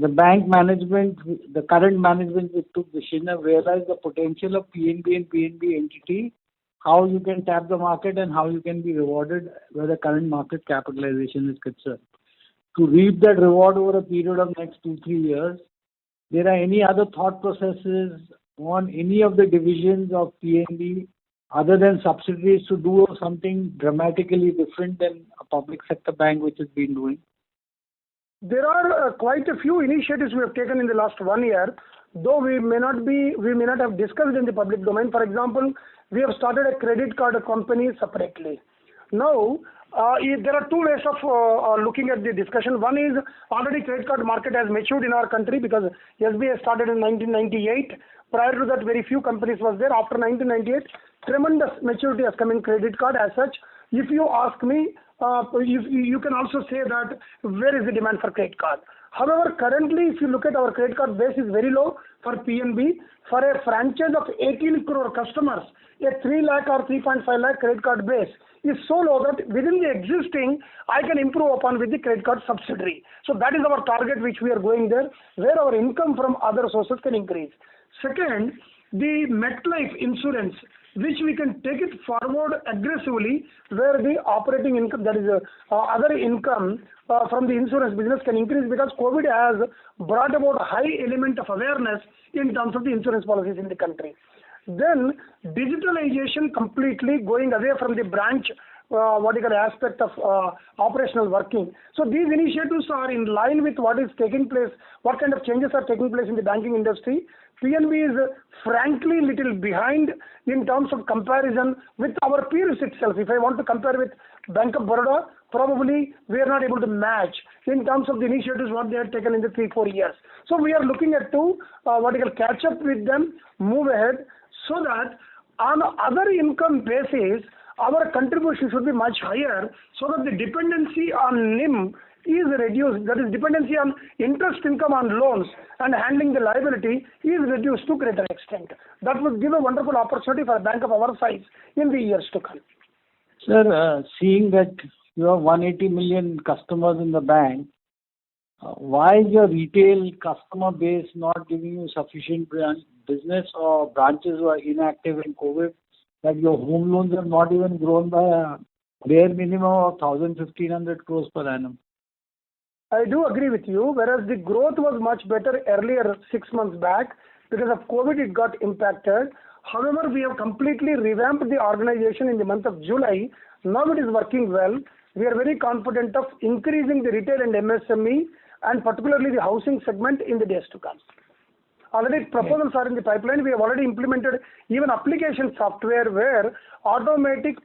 the bank management, the current management which took decision, have realized the potential of PNB and PNB entity, how you can tap the market and how you can be rewarded where the current market capitalization is concerned. To reap that reward over a period of next 2-3 years, there are any other thought processes on any of the divisions of PNB other than subsidiaries to do something dramatically different than a public sector bank which has been doing? There are quite a few initiatives we have taken in the last 1 year, though we may not have discussed in the public domain. For example, we have started a credit card company separately. Now, there are two ways of looking at the discussion. One is already credit card market has matured in our country because SBI started in 1998. Prior to that, very few companies was there. After 1998, tremendous maturity has come in credit card as such. If you ask me, you can also say that where is the demand for credit card. However, currently, if you look at our credit card base is very low for PNB. For a franchise of 18 crore customers, a 3 lakh or 3.5 lakh credit card base is so low that within the existing, I can improve upon with the credit card subsidiary. So that is our target which we are going there, where our income from other sources can increase. Second, the MetLife insurance, which we can take it forward aggressively, where the operating income, that is other income from the insurance business can increase, because COVID has brought about a high element of awareness in terms of the insurance policies in the country. Then digitalization completely going away from the branch aspect of operational working. So these initiatives are in line with what is taking place, what kind of changes are taking place in the banking industry. PNB is frankly little behind in terms of comparison with our peers itself. If I want to compare with Bank of Baroda, probably we are not able to match in terms of the initiatives what they have taken in the 3-4 years. So we are looking at to catch up with them, move ahead, so that on other income basis, our contribution should be much higher, so that the dependency on NIM is reduced. That is, dependency on interest income on loans and handling the liability is reduced to greater extent. That would give a wonderful opportunity for a bank of our size in the years to come. Sir, seeing that you have 180 million customers in the bank, why is your retail customer base not giving you sufficient business, or branches were inactive in COVID, that your home loans have not even grown by a bare minimum of 1,000-1,500 crores per annum? I do agree with you, whereas the growth was much better earlier 6 months back. Because of COVID, it got impacted. However, we have completely revamped the organization in the month of July. Now it is working well. We are very confident of increasing the retail and MSME, and particularly the housing segment in the days to come. Already proposals are in the pipeline. We have already implemented even application software where automatic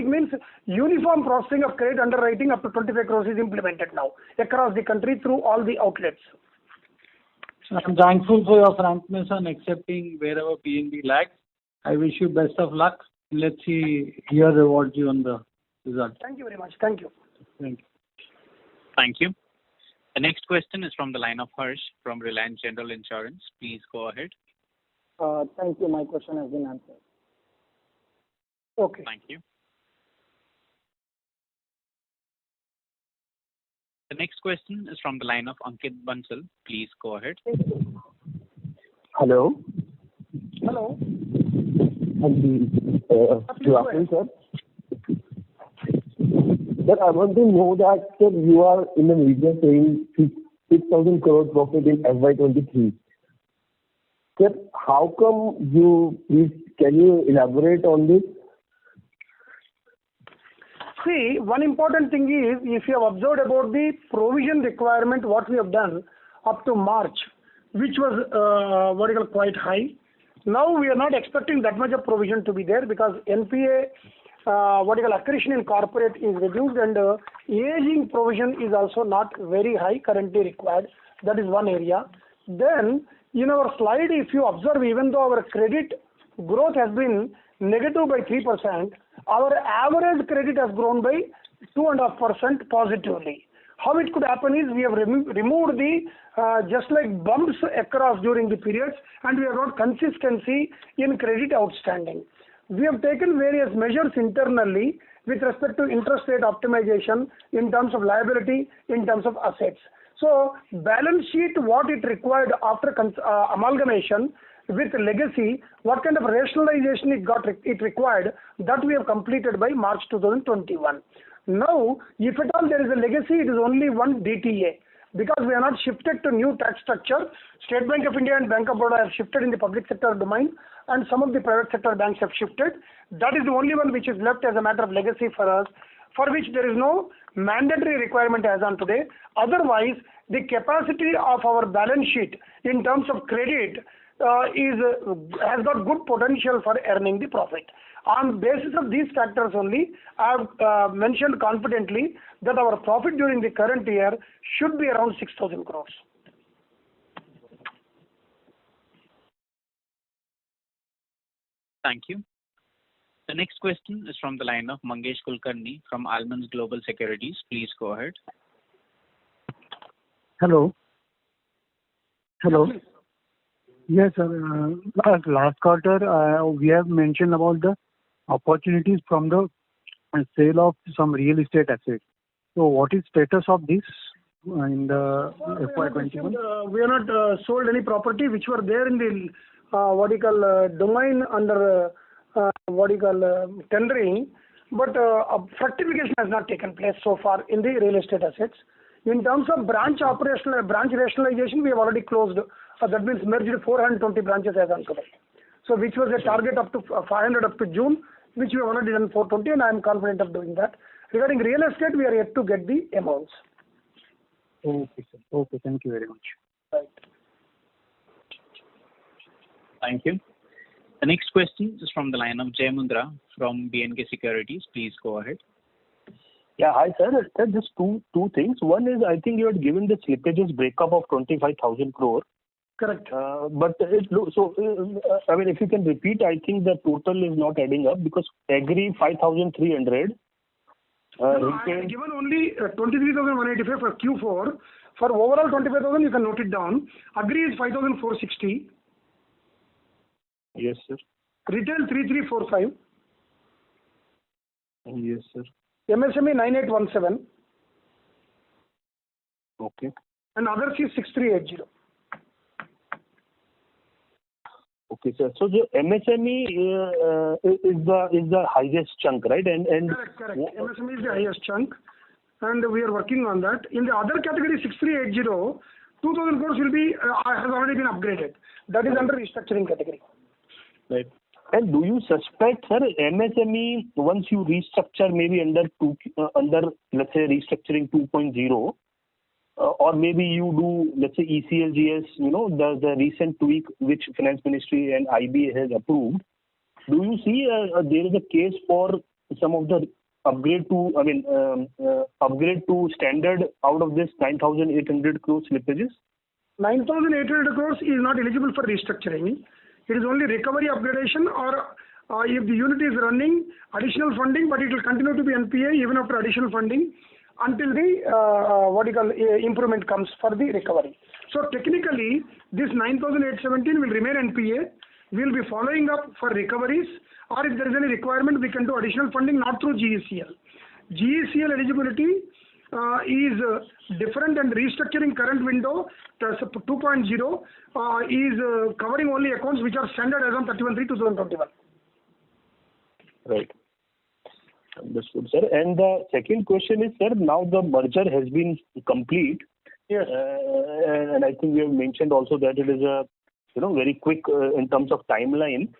means uniform processing of credit underwriting up to 25 crores is implemented now across the country through all the outlets. I'm thankful for your frankness on accepting wherever PNB lags. I wish you best of luck. Let's see, here rewards you on the result. Thank you very much. Thank you. Thank you. Thank you. The next question is from the line of Harsh from Reliance General Insurance. Please go ahead. Thank you. My question has been answered. Okay. Thank you. The next question is from the line of Ankit Bansal. Please go ahead. Hello. Hello. Good afternoon, sir. Sir, I want to know that, sir, you are in the media saying 6,000 crore profit in FY23. Sir, how come can you elaborate on this? See, one important thing is, if you have observed about the provision requirement, what we have done up to March, which was quite high. Now we are not expecting that much of provision to be there, because NPA accretion in corporate is reduced, and aging provision is also not very high currently required. That is one area. Then in our slide, if you observe, even though our credit growth has been negative by 3%, our average credit has grown by 2.5% positively. How it could happen is, we have removed the just like bumps across during the periods, and we have got consistency in credit outstanding. We have taken various measures internally with respect to interest rate optimization in terms of liability, in terms of assets. So balance sheet, what it required after amalgamation with legacy, what kind of rationalization it required, that we have completed by March 2021. Now, if at all there is a legacy, it is only one DTA. Because we are not shifted to new tax structure, State Bank of India and Bank of Baroda have shifted in the public sector domain, and some of the private sector banks have shifted. That is the only one which is left as a matter of legacy for us, for which there is no mandatory requirement as on today. Otherwise, the capacity of our balance sheet in terms of credit has got good potential for earning the profit. On basis of these factors only, I have mentioned confidently that our profit during the current year should be around 6,000 crores. Thank you. The next question is from the line of Mangesh Kulkarni from Almonds Global Securities. Please go ahead. Hello. Yes, sir. Last quarter, we have mentioned about the opportunities from the sale of some real estate assets. So what is status of this in the FY21? We have not sold any property which were there in the domain under tendering, but fructification has not taken place so far in the real estate assets. In terms of branch rationalization, we have already closed. That means merged 420 branches as on today. So which was a target up to 500 up to June. which we have already done 420, and I am confident of doing that. Regarding real estate, we are yet to get the amounts. Okay, sir. Okay, thank you very much. Right. Thank you. The next question is from the line of Jay Mundra from BNK Securities. Please go ahead. Yeah, hi sir. Sir, just two things. One is, I think you had given the slippages breakup of 25,000 crore. Correct. But it I mean, if you can repeat, I think the total is not adding up because agri 5,300. I have given only 23,185 for Q4. For overall 25,000, you can note it down. Agri is 5,460. Yes, sir. Retail 3,345. Yes, sir. MSME 9,817. Okay. And others is 6,380. Okay, sir. So the MSME is the highest chunk, right? And Correct. MSME is the highest chunk, and we are working on that. In the other category 6,380, 2,000 crores will be has already been upgraded. That is under restructuring category. Right. And do you suspect, sir, MSME once you restructure maybe under let's say restructuring 2.0, or maybe you do, let's say ECLGS, the recent tweak which Finance Ministry and IB has approved, do you see there is a case for some of the upgrade to standard out of this 9,800 crore slippages? 9,800 crores is not eligible for restructuring. It is only recovery upgradation, or if the unit is running additional funding, but it will continue to be NPA even after additional funding until the improvement comes for the recovery. So technically, this 9,817 will remain NPA. We will be following up for recoveries, or if there is any requirement, we can do additional funding not through GECL. GECL eligibility is different, and restructuring current window 2.0 is covering only accounts which are standard as on 31/3/2021. Right. Understood, sir. And the second question is, sir, now the merger has been complete. Yes. And I think we have mentioned also that it is a very quick in terms of timeline.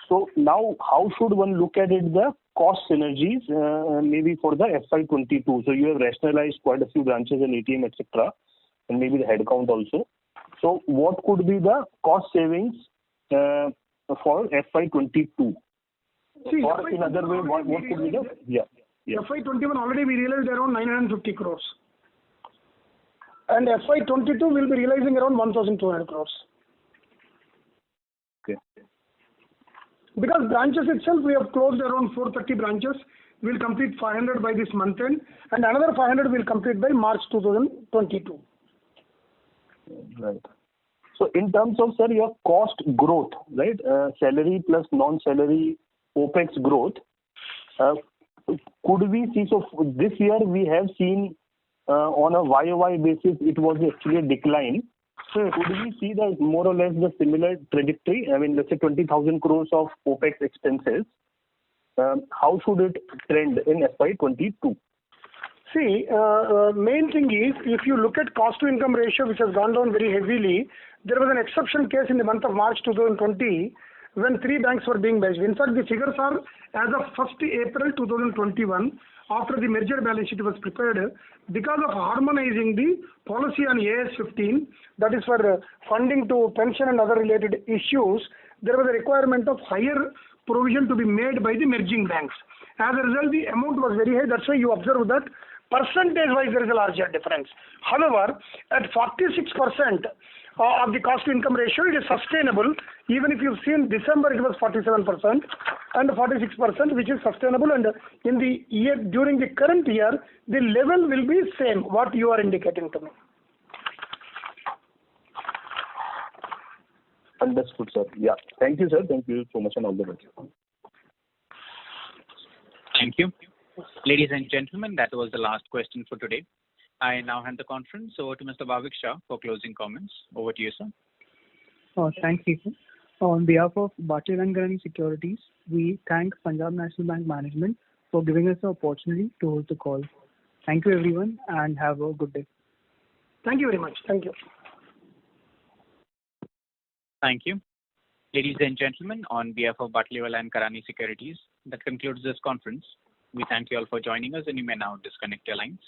So now how should one look at it, the cost synergies maybe for the FY22? So you have rationalized quite a few branches and ATM, etc., and maybe the headcount also. So what could be the cost savings for FY22? See, or in other way, what could be the FY21 already we realized around 950 crores, and FY22 will be realizing around 1,200 crores. Okay. Because branches itself, we have closed around 430 branches. We will complete 500 by this month end, and another 500 will complete by March 2022. Right. So in terms of, sir, your cost growth, right, salary plus non-salary OPEX growth, could we see, so this year we have seen on a YOY basis, it was actually a decline. So could we see the more or less the similar trajectory? I mean, let's say 20,000 crores of OPEX expenses. How should it trend in FY22? See, main thing is, if you look at cost to income ratio, which has gone down very heavily, there was an exception case in the month of March 2020 when 3 banks were being merged. In fact, the figures are as of 1st April 2021, after the merger balance sheet was prepared, because of harmonizing the policy on AS 15, that is for funding to pension and other related issues, there was a requirement of higher provision to be made by the merging banks. As a result, the amount was very high. That's why you observe that percentage-wise there is a larger difference. However, at 46% of the cost-to-income ratio, it is sustainable. Even if you've seen December, it was 47% and 46%, which is sustainable. And in the year, during the current year, the level will be same, what you are indicating to me. Understood, sir. Yeah. Thank you, sir. Thank you so much and all the best. Thank you. Ladies and gentlemen, that was the last question for today. I now hand the conference over to Mr. Bhavik Shah for closing comments. Over to you, sir. Thanks, Ethan. On behalf of Batlivala & Karani Securities, we thank Punjab National Bank management for giving us the opportunity to host the call. Thank you, everyone, and have a good day. Thank you very much. Thank you. Thank you. Ladies and gentlemen, on behalf of Batlivala & Karani Securities, That concludes this conference. We thank you all for joining us, and you may now disconnect your lines.